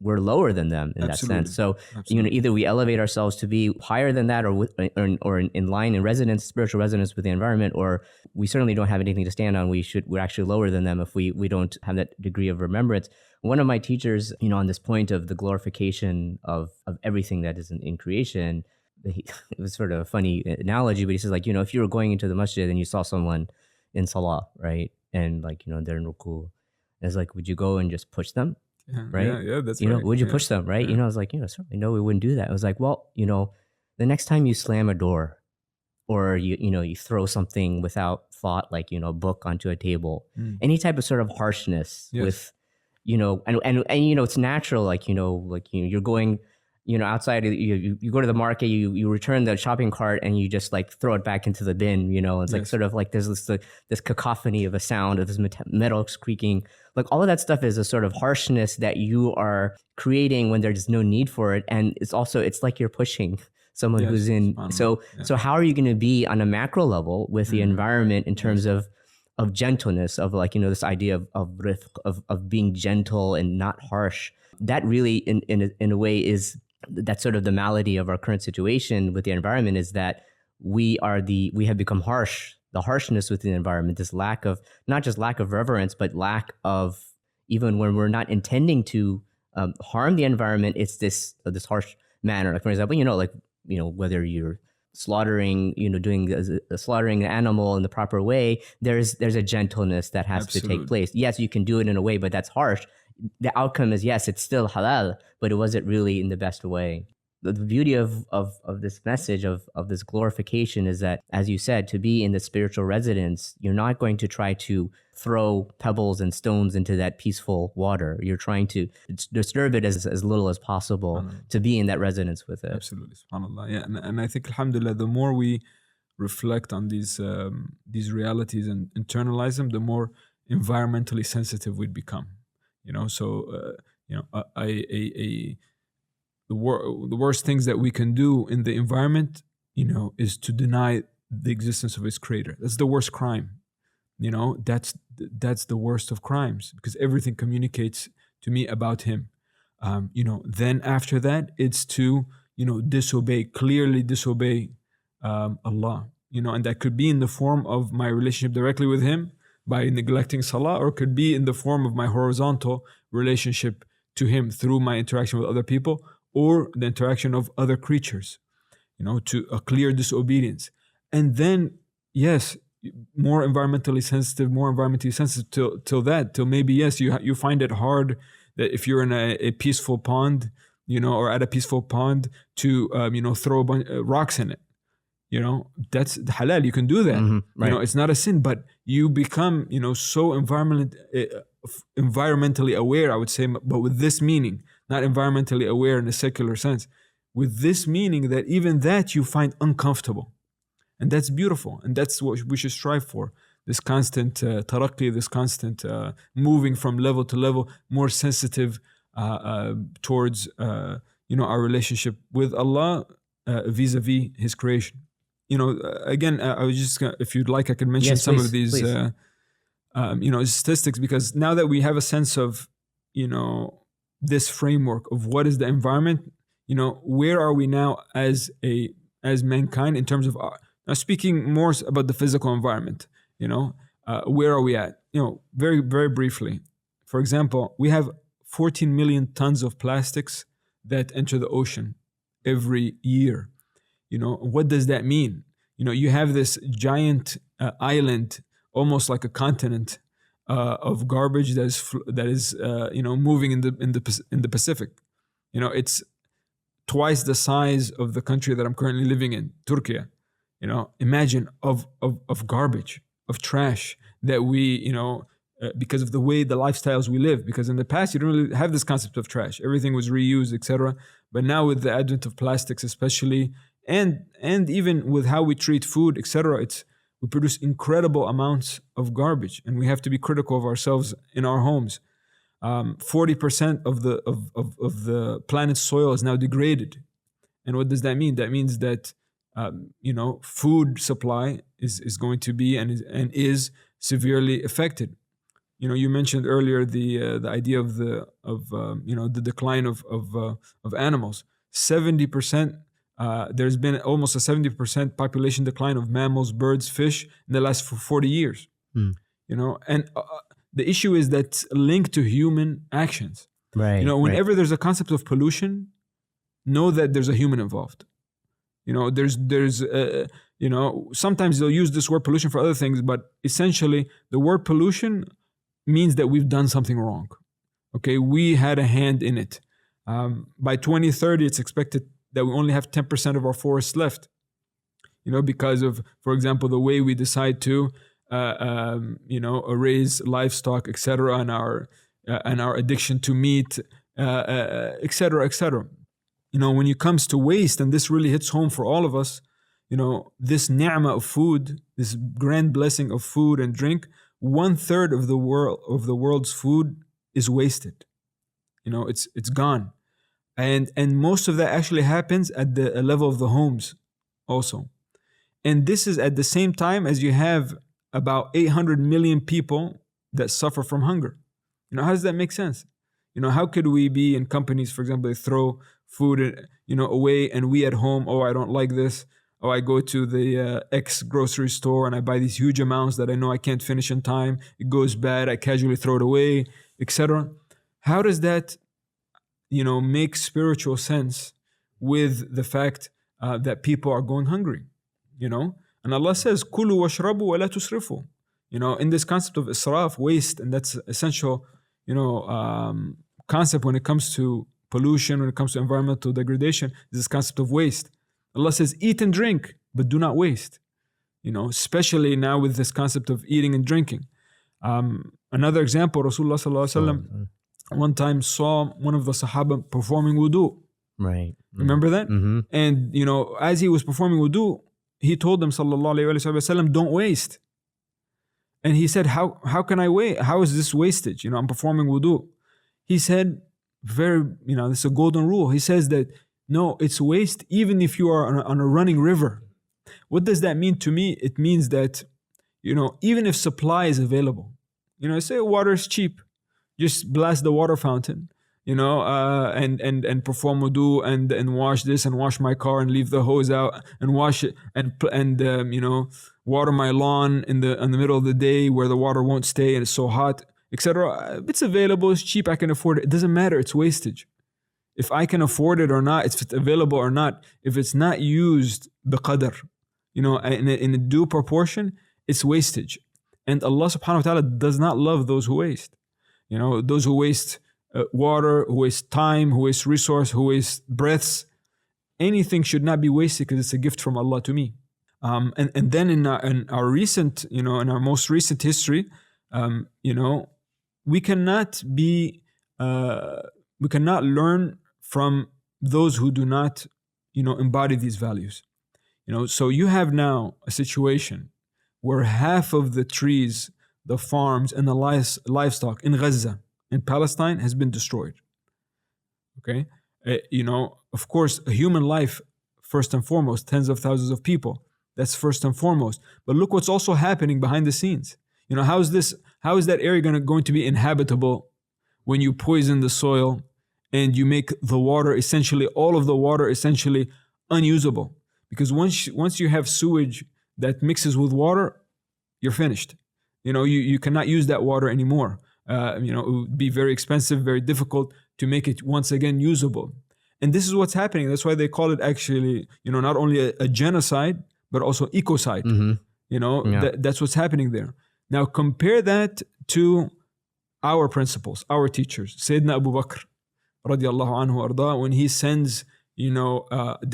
We're lower than them in Absolutely. that sense. So, Absolutely. Either we elevate ourselves to be higher than that, or in line, in resonance, spiritual resonance with the environment, or we certainly don't have anything to stand on. We're actually lower than them if we don't have that degree of remembrance. One of my teachers, on this point of the glorification of everything that is in creation, it was sort of a funny analogy, but he says, if you were going into the masjid and you saw someone in salah, right, and they're in ruku, it's like, would you go and just push them? Yeah, right? Yeah, that's right. Would you push them, right? Yeah. I was like, certainly no, we wouldn't do that. I was like, well, the next time you slam a door, or you throw something without thought, like, a book onto a table, any type of sort of harshness, Yes. with, and it's natural, you're going, outside, you go to the market, you return the shopping cart, and you just throw it back into the bin, it's Yes. sort of there's this cacophony of a sound of this metal creaking, all of that stuff is a sort of harshness that you are creating when there's no need for it. And it's like you're pushing someone Yes, who's in, subhanAllah. so how are you going to be on a macro level with the environment in terms of gentleness, of this idea of rifq, of being gentle and not harsh? That really in a way is, that's sort of the malady of our current situation with the environment, is that we have become harsh. The harshness within the environment, this lack of, not just lack of reverence, but lack of, even when we're not intending to harm the environment, it's this harsh manner. Like, for example, whether you're slaughtering, slaughtering an animal in the proper way, there's a gentleness that has to take place. Yes, you can do it in a way, but that's harsh. The outcome is, yes, it's still halal, but it wasn't really in the best way. The beauty of this message of this glorification is that, as you said, to be in the spiritual residence, you're not going to try to throw pebbles and stones into that peaceful water. You're trying to disturb it as little as possible, to be in that resonance with it. Absolutely, subhanAllah. Yeah, and I think, alhamdulillah, the more we reflect on these realities and internalize them, the more environmentally sensitive we'd become. The worst things that we can do in the environment, is to deny the existence of its creator. That's the worst crime. That's the worst of crimes, because everything communicates to me about him. Then after that, it's to, clearly disobey Allah. And that could be in the form of my relationship directly with him by neglecting salah, or could be in the form of my horizontal relationship to him through my interaction with other people, or the interaction of other creatures, to a clear disobedience. And then, yes, more environmentally sensitive till maybe, yes, you find it hard that if you're in a peaceful pond, or at a peaceful pond, to, throw a bunch of rocks in it. That's halal. You can do that. Mm-hmm, right. It's not a sin, but you become, so environmentally aware, I would say, but with this meaning, not environmentally aware in a secular sense, with this meaning that even that you find uncomfortable. And that's beautiful. And that's what we should strive for. This constant taraqi, this constant moving from level to level, more sensitive towards, our relationship with Allah, vis-a-vis his creation. Again, I was just gonna, if you'd like, I could mention Yes, some please, of these, statistics, because now that we have a sense of, this framework of what is the environment, where are we now as mankind in terms of now speaking more about the physical environment, where are we at? Very, very briefly. For example, we have 14 million tons of plastics that enter the ocean every year. What does that mean? You have this giant island, almost like a continent, of garbage that is moving in the Pacific. It's twice the size of the country that I'm currently living in, Turkey. Imagine of garbage, of trash that we, because of the way the lifestyles we live. Because in the past, you don't really have this concept of trash. Everything was reused, etc. But now with the advent of plastics, especially, and even with how we treat food, etc., we produce incredible amounts of garbage, and we have to be critical of ourselves in our homes. 40% of the planet's soil is now degraded, and what does that mean? That means that food supply is going to be and is severely affected. You mentioned earlier the idea of the decline of animals. 70%. There's been almost a 70% population decline of mammals, birds, fish in the last 40 years. And the issue is that's linked to human actions. Right. Whenever there's a concept of pollution, know that there's a human involved. There's sometimes they'll use this word pollution for other things, but essentially the word pollution means that we've done something wrong. Okay, we had a hand in it. By 2030, it's expected that we only have 10% of our forests left. Because of, for example, the way we decide to, raise livestock, etc., and our addiction to meat, etc., etc. When it comes to waste, and this really hits home for all of us, this ni'mah of food, this grand blessing of food and drink, 1/3 of the world's food is wasted. It's gone. And most of that actually happens at the level of the homes also. And this is at the same time as you have about 800 million people that suffer from hunger. How does that make sense? How could we be in companies, for example, they throw food, away, and we at home, I don't like this. I go to the X grocery store and I buy these huge amounts that I know I can't finish in time. It goes bad. I casually throw it away, etc. How does that make spiritual sense with the fact that people are going hungry, And Allah says, "Kulu washrabu wa la tusrifu." In this concept of israf, waste, and that's essential, concept when it comes to pollution, when it comes to environmental degradation, is this concept of waste. Allah says, "Eat and drink, but do not waste." Especially now with this concept of eating and drinking. Another example, Rasulullah sallallahu alaihi wasallam one time saw one of the Sahaba performing wudu. Right. Remember that? Mm-hmm. And, as he was performing wudu, he told them, sallallahu alayhi wa sallam, don't waste. And he said, how can I wait? How is this wastage? I'm performing wudu. He said, this is a golden rule. He says that, no, it's waste even if you are on a running river. What does that mean to me? It means that, even if supply is available, say water is cheap, just blast the water fountain, and perform wudu and wash this and wash my car and leave the hose out and wash it and water my lawn in the middle of the day where the water won't stay and it's so hot, etc. It's available, it's cheap, I can afford it. It doesn't matter, it's wastage. If I can afford it or not, if it's available or not, if it's not used biqadr, in a due proportion, it's wastage. And Allah subhanahu wa ta'ala does not love those who waste. Those who waste water, who waste time, who waste resource, who waste breaths. Anything should not be wasted because it's a gift from Allah to me. And then in our recent, in our most recent history, we cannot learn from those who do not, embody these values. So you have now a situation where half of the trees, the farms, and the livestock in Gaza, in Palestine, has been destroyed. Okay, of course, a human life first and foremost. Tens of thousands of people. That's first and foremost. But look what's also happening behind the scenes. How is that area going to be inhabitable when you poison the soil and you make the water essentially, all of the water essentially unusable? Because once you have sewage that mixes with water, you're finished. You cannot use that water anymore. It would be very expensive, very difficult to make it once again usable. And this is what's happening. That's why they call it actually, not only a genocide, but also ecocide. Mm-hmm. That's what's happening there. Now compare that to our principles, our teachers. Sayyidina Abu Bakr, radiallahu anhu arda, when he sends,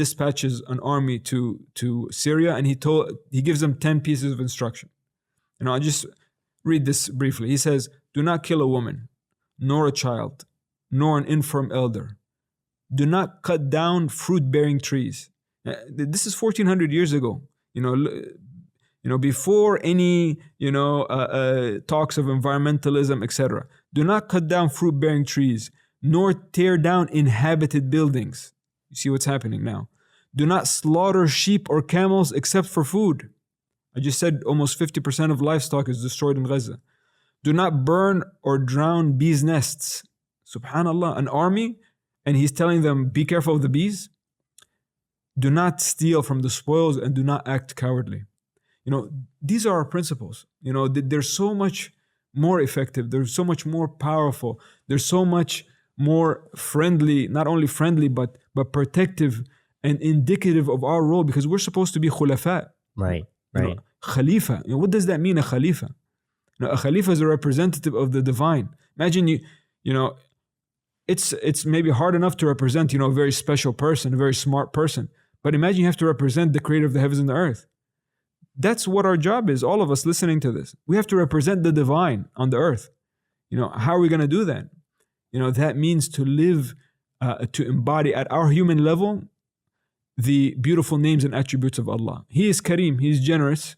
dispatches an army to Syria, and he gives them 10 pieces of instruction. I'll just read this briefly. He says, do not kill a woman, nor a child, nor an infirm elder. Do not cut down fruit-bearing trees. This is 1400 years ago. Before any, talks of environmentalism, etc. Do not cut down fruit-bearing trees, nor tear down inhabited buildings. You see what's happening now. Do not slaughter sheep or camels except for food. I just said almost 50% of livestock is destroyed in Gaza. Do not burn or drown bees' nests. Subhanallah, an army, and he's telling them, be careful of the bees. Do not steal from the spoils and do not act cowardly. These are our principles. They're so much more effective. They're so much more powerful. They're so much more friendly, not only friendly, but protective and indicative of our role, because we're supposed to be khulafa. Right. Khalifa. What does that mean, a khalifa? A khalifa is a representative of the divine. Imagine it's maybe hard enough to represent, a very special person, a very smart person. But imagine you have to represent the creator of the heavens and the earth. That's what our job is, all of us listening to this. We have to represent the divine on the earth. How are we going to do that? That means to live, to embody at our human level the beautiful names and attributes of Allah. He is Kareem, He is generous,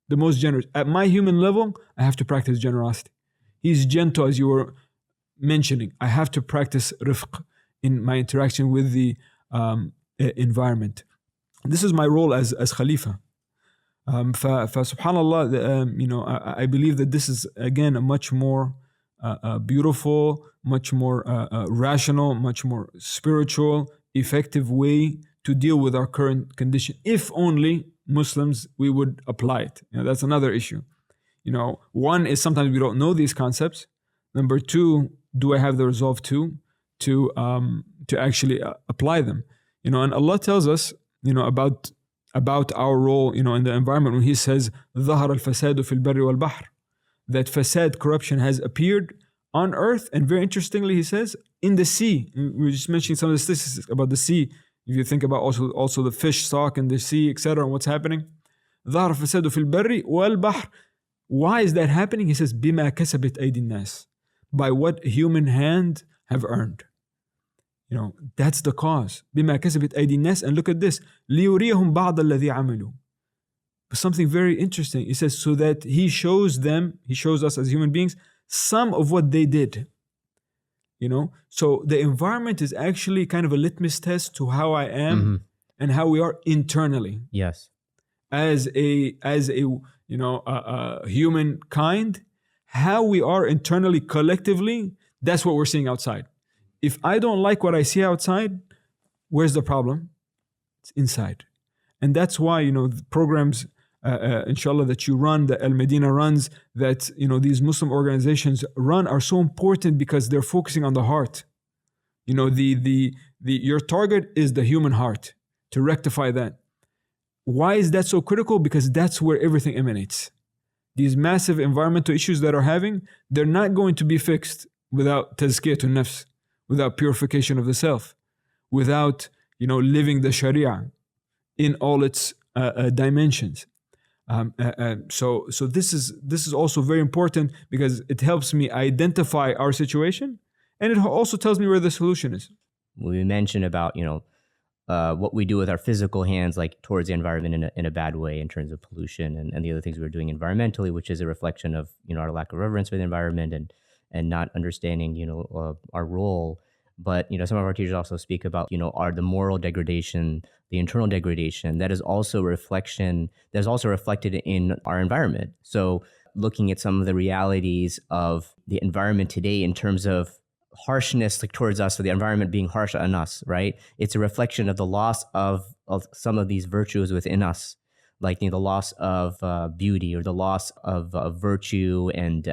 the most generous. At my human level, I have to practice generosity. He's gentle, as you were mentioning. I have to practice rifq in my interaction with the environment. This is my role as Khalifa. Subhanallah, I believe that this is again a much more beautiful, much more rational, much more spiritual, effective way to deal with our current condition. If only Muslims, we would apply it. That's another issue. One is sometimes we don't know these concepts. Number two, do I have the resolve to actually apply them? And Allah tells us, about our role, in the environment when He says, ظهر الفساد في البر والبحر, that fasad, corruption has appeared on earth, and very interestingly, He says, in the sea. We were just mentioning some of the statistics about the sea. If you think about also the fish stock in the sea, etc., and what's happening. ظهر الفساد في البر والبحر. Why is that happening? He says, بما كسبت أيدي الناس, by what human hand have earned. That's the cause. بما كسبت أيدي الناس. And look at this. ليريهم بعض الذي عملوا. But something very interesting. He says, so that He shows us as human beings, some of what they did. So the environment is actually kind of a litmus test to how I am and how we are internally. Yes. As a humankind, how we are internally, collectively, that's what we're seeing outside. If I don't like what I see outside, where's the problem? It's inside. And that's why, the programs, inshallah, that you run, that Al-Madina runs, that, these Muslim organizations run are so important because they're focusing on the heart. Your target is the human heart, to rectify that. Why is that so critical? Because that's where everything emanates. These massive environmental issues that are having, they're not going to be fixed without tazkiyatun nafs, without purification of the self, without, living the Sharia in all its dimensions. So this is also very important because it helps me identify our situation, and it also tells me where the solution is. We mentioned about, what we do with our physical hands, like towards the environment in a bad way in terms of pollution and the other things we're doing environmentally, which is a reflection of, our lack of reverence for the environment and not understanding, our role But some of our teachers also speak about are the moral degradation, the internal degradation that is also reflected in our environment. So looking at some of the realities of the environment today in terms of harshness towards us, or the environment being harsh on us, right? It's a reflection of the loss of some of these virtues within us, like the loss of beauty, or the loss of virtue and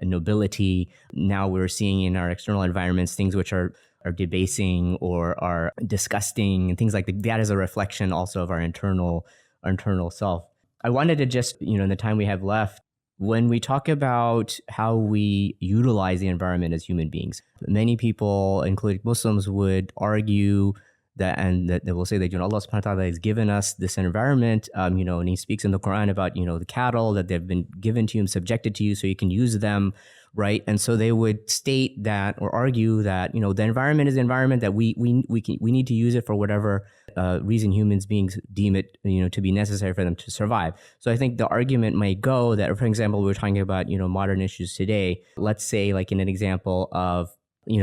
nobility. Now we're seeing in our external environments things which are debasing or are disgusting, and things like that. That is a reflection also of our internal self. I wanted to just, in the time we have left, when we talk about how we utilize the environment as human beings, many people, including Muslims, would argue that, and that they will say that Allah subhanahu wa ta'ala has given us this environment, and He speaks in the Quran about the cattle that they've been given to you and subjected to you, so you can use them, right? And so they would state that, or argue that the environment is the environment, that we need to use it for whatever reason humans beings deem it to be necessary for them to survive. So I think the argument might go that, for example, we're talking about modern issues today. Let's say, like in an example of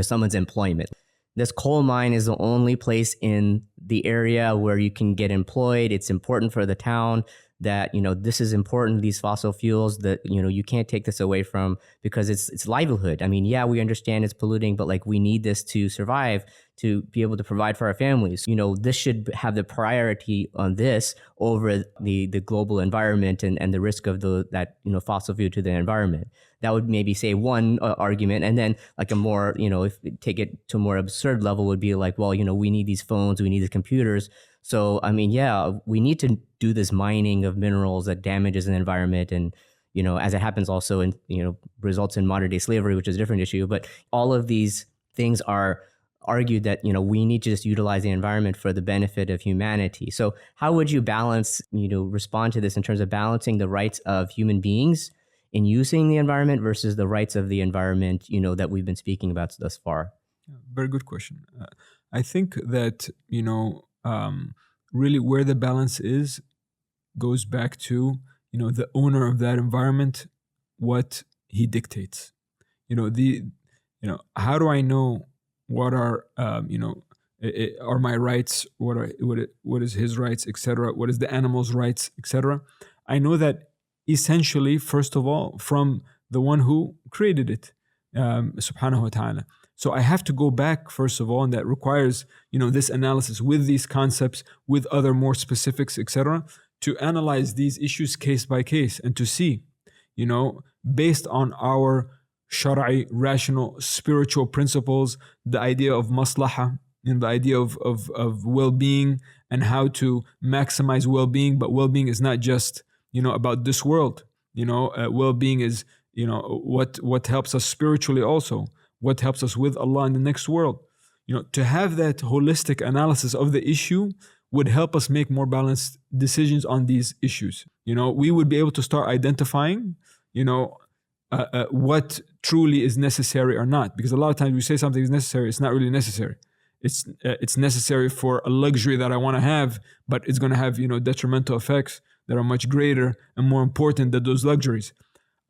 someone's employment. This coal mine is the only place in the area where you can get employed. It's important for the town that, this is important, these fossil fuels, that, you can't take this away from, because it's livelihood. I mean, yeah, we understand it's polluting, but we need this to survive, to be able to provide for our families. This should have the priority on this over the global environment and the risk of that fossil fuel to the environment. That would maybe say one argument. And then a more, if we take it to a more absurd level, would be well, we need these phones, we need these computers. So, I mean, yeah, we need to do this mining of minerals that damages the environment. And, as it happens also in, results in modern day slavery, which is a different issue. But all of these things are argued that, we need to just utilize the environment for the benefit of humanity. So how would you balance, respond to this in terms of balancing the rights of human beings in using the environment versus the rights of the environment, that we've been speaking about thus far? Very good question. I think that, really where the balance is goes back to, the owner of that environment, what he dictates. How do I know what are, are my rights? What is his rights, etc.? What is the animal's rights, etc.? I know that essentially, first of all, from the one who created it, subhanahu wa ta'ala. So I have to go back, first of all, and that requires, this analysis with these concepts, with other more specifics, etc., to analyze these issues case by case and to see, based on our shar'i, rational, spiritual principles, the idea of maslaha, and the idea of well-being and how to maximize well-being. But well-being is not just, about this world. Well-being is, what helps us spiritually also, what helps us with Allah in the next world. To have that holistic analysis of the issue would help us make more balanced decisions on these issues. We would be able to start identifying, what truly is necessary or not. Because a lot of times we say something is necessary, it's not really necessary. It's necessary for a luxury that I want to have, but it's going to have, detrimental effects that are much greater and more important than those luxuries.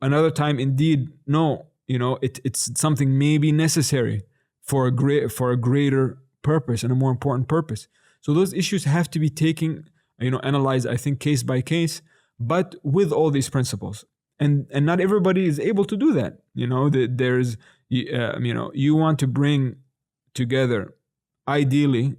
Another time, indeed, no, it's something maybe necessary for a greater purpose and a more important purpose. So those issues have to be taken, analyzed, I think, case by case, but with all these principles. And not everybody is able to do that. There's, you want to bring together, ideally,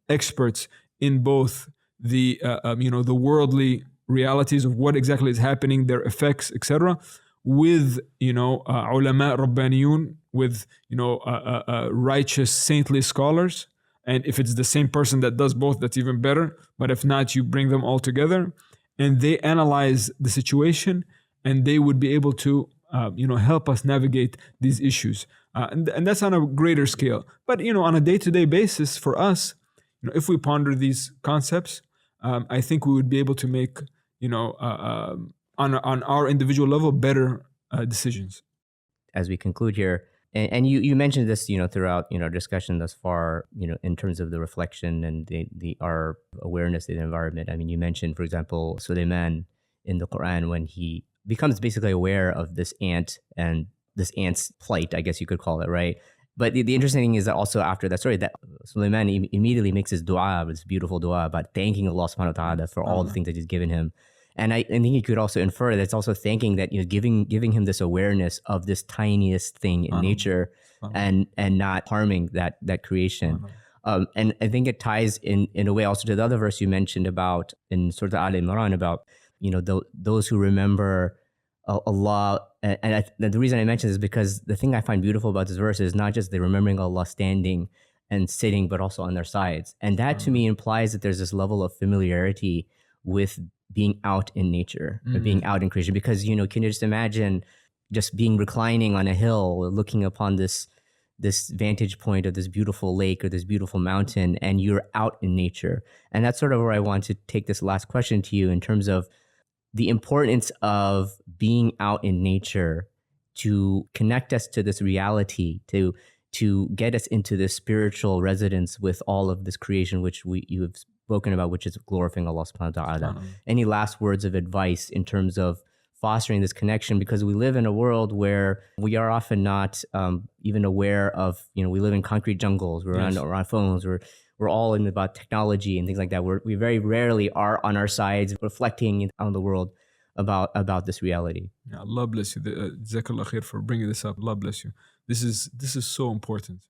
experts in both the, the worldly realities of what exactly is happening, their effects, etc., with, ulama rabbaniyun, with, righteous, saintly scholars. And if it's the same person that does both, that's even better. But if not, you bring them all together and they analyze the situation, and they would be able to, help us navigate these issues. And that's on a greater scale. But, on a day-to-day basis for us, if we ponder these concepts, I think we would be able to make, on our individual level, better decisions. As we conclude here, and you mentioned this, throughout, our discussion thus far, in terms of the reflection and our awareness of the environment. I mean, you mentioned, for example, Sulaiman in the Quran, when he becomes basically aware of this ant and this ant's plight, I guess you could call it, right? But the interesting thing is that also after that story, that Sulaiman immediately makes his dua, this beautiful dua about thanking Allah subhanahu wa ta'ala for all the things that he's given him. And I think you could also infer that it's also thanking that, giving him this awareness of this tiniest thing in nature and not harming that creation. And I think it ties in a way also to the other verse you mentioned about in Surah Al-Imran about, those who remember Allah. And the reason I mention this is because the thing I find beautiful about this verse is not just the remembering Allah standing and sitting, but also on their sides. And that to me implies that there's this level of familiarity with being out in nature, or being out in creation. Because, can you just imagine just being reclining on a hill, looking upon this vantage point of this beautiful lake or this beautiful mountain, and you're out in nature. And that's sort of where I want to take this last question to you in terms of the importance of being out in nature to connect us to this reality, to get us into this spiritual residence with all of this creation, which you have spoken about, which is glorifying Allah subhanahu wa ta'ala. Any last words of advice in terms of fostering this connection? Because we live in a world where we are often not even aware of, we live in concrete jungles, we're on phones, we're all in about technology and things like that. We very rarely are on our sides reflecting on the world about this reality. Yeah, Allah bless you. Jazakallah khair for bringing this up. Allah bless you. This is so important.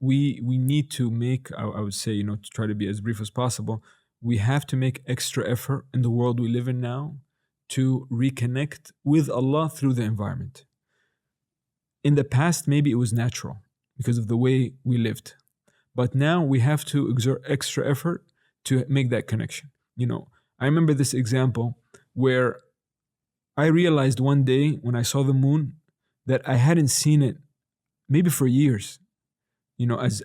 We need to make, I would say, to try to be as brief as possible, we have to make extra effort in the world we live in now to reconnect with Allah through the environment. In the past, maybe it was natural because of the way we lived. But now we have to exert extra effort to make that connection. I remember this example where I realized one day when I saw the moon that I hadn't seen it maybe for years, as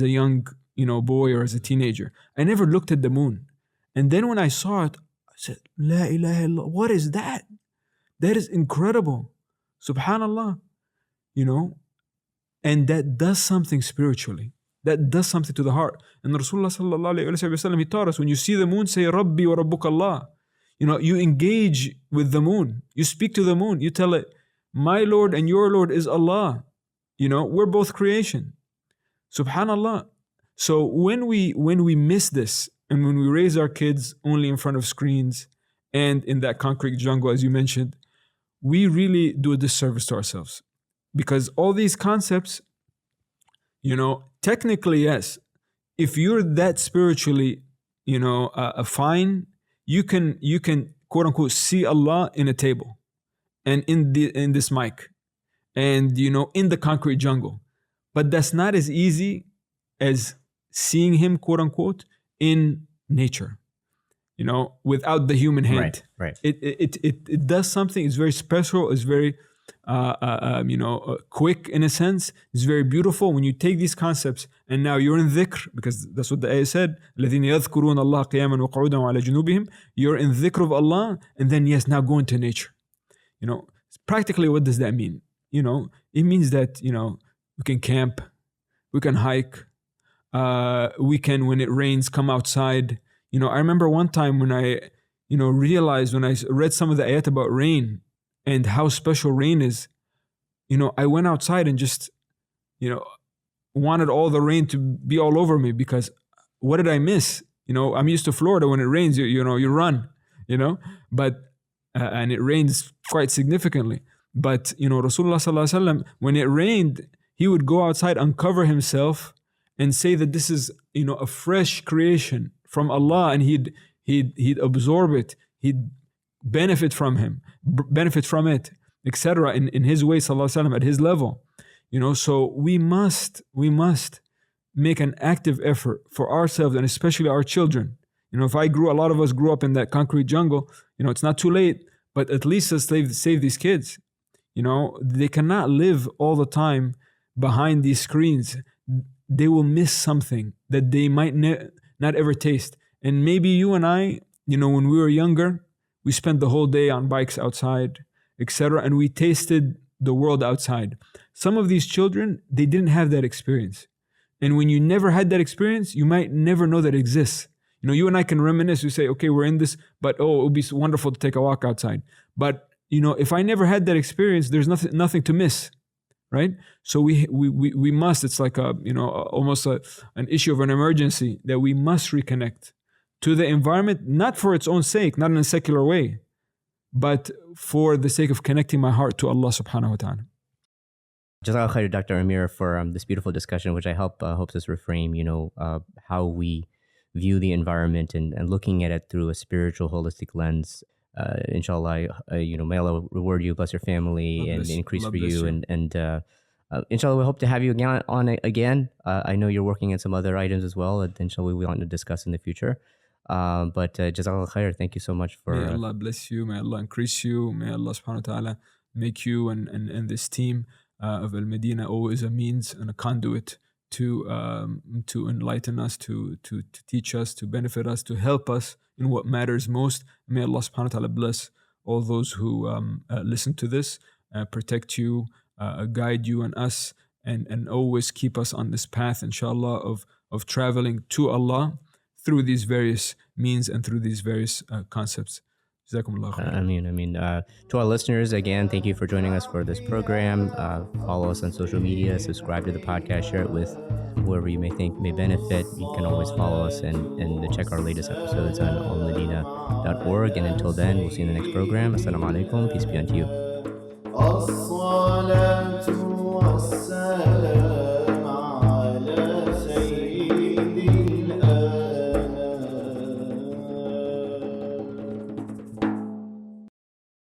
a young, boy or as a teenager. I never looked at the moon. And then when I saw it, I said, La ilaha illallah, what is that? That is incredible. Subhanallah, and that does something spiritually. That does something to the heart. And Rasulullah sallallahu alayhi wa sallam, he taught us, when you see the moon, say, Rabbi wa Rabbuka Allah. You engage with the moon. You speak to the moon. You tell it, my Lord and your Lord is Allah. We're both creation. Subhanallah. So when we miss this, and when we raise our kids only in front of screens and in that concrete jungle, as you mentioned, we really do a disservice to ourselves. Because all these concepts, technically, yes, if you're that spiritually, fine, you can quote unquote see Allah in a table and in this mic and, in the concrete jungle. But that's not as easy as seeing Him, quote unquote, in nature, without the human hand. Right. It does something. It's very special. It's very quick in a sense. It's very beautiful when you take these concepts and now you're in dhikr, because that's what the ayah said. الَّذِينَ يَذْكُرُونَ اللَّهَ قِيَامًا وَقُعُودًا وَعَلَى جُنُوبِهِمْ. You're in dhikr of Allah, and then yes, now go into nature. Practically, what does that mean? It means that we can camp, we can hike, we can, when it rains, come outside. I remember one time when I realized, when I read some of the ayat about rain and how special rain is, I went outside and just, wanted all the rain to be all over me, because what did I miss? I'm used to Florida. When it rains, you run, but, and it rains quite significantly. But, Rasulullah sallallahu alaihi wasallam, when it rained, he would go outside, uncover himself and say that this is, a fresh creation from Allah, and he'd absorb it. He'd benefit from it, etc. in his way, sallallahu alaihi wasallam, at his level. So we must make an active effort for ourselves, and especially our children. If a lot of us grew up in that concrete jungle, it's not too late, but at least let's save these kids. They cannot live all the time behind these screens. They will miss something that they might not ever taste. And maybe you and I, when we were younger, we spent the whole day on bikes outside, etc., and we tasted the world outside. Some of these children, they didn't have that experience. And when you never had that experience, you might never know that it exists. You and I can reminisce. We say, okay, we're in this, but it would be so wonderful to take a walk outside. But, if I never had that experience, there's nothing to miss. right? So we must, it's like almost an issue of an emergency, that we must reconnect to the environment, not for its own sake, not in a secular way, but for the sake of connecting my heart to Allah subhanahu wa ta'ala. Jazakallah khair, Dr. Amir, for this beautiful discussion, which I hope helps us reframe, how we view the environment and looking at it through a spiritual, holistic lens. Inshallah, may Allah reward you, bless your family, and increase for you. And inshallah, we hope to have you again. I know you're working on some other items as well that inshallah we want to discuss in the future. But Jazakallah khair, thank you so much for... May Allah bless you, may Allah increase you, may Allah subhanahu wa ta'ala make you and this team of Al-Madina always a means and a conduit to enlighten us, to teach us, to benefit us, to help us in what matters most. May Allah subhanahu wa ta'ala bless all those who listen to this, protect you, guide you and us, and always keep us on this path, inshallah, of traveling to Allah through these various means and through these various concepts. Jazakumullah khair. I mean, to our listeners, again, thank you for joining us for this program. Follow us on social media, subscribe to the podcast, share it with whoever you may think may benefit. You can always follow us and check our latest episodes on almadina.org. And until then, we'll see you in the next program. Assalamu alaikum. Peace be unto you.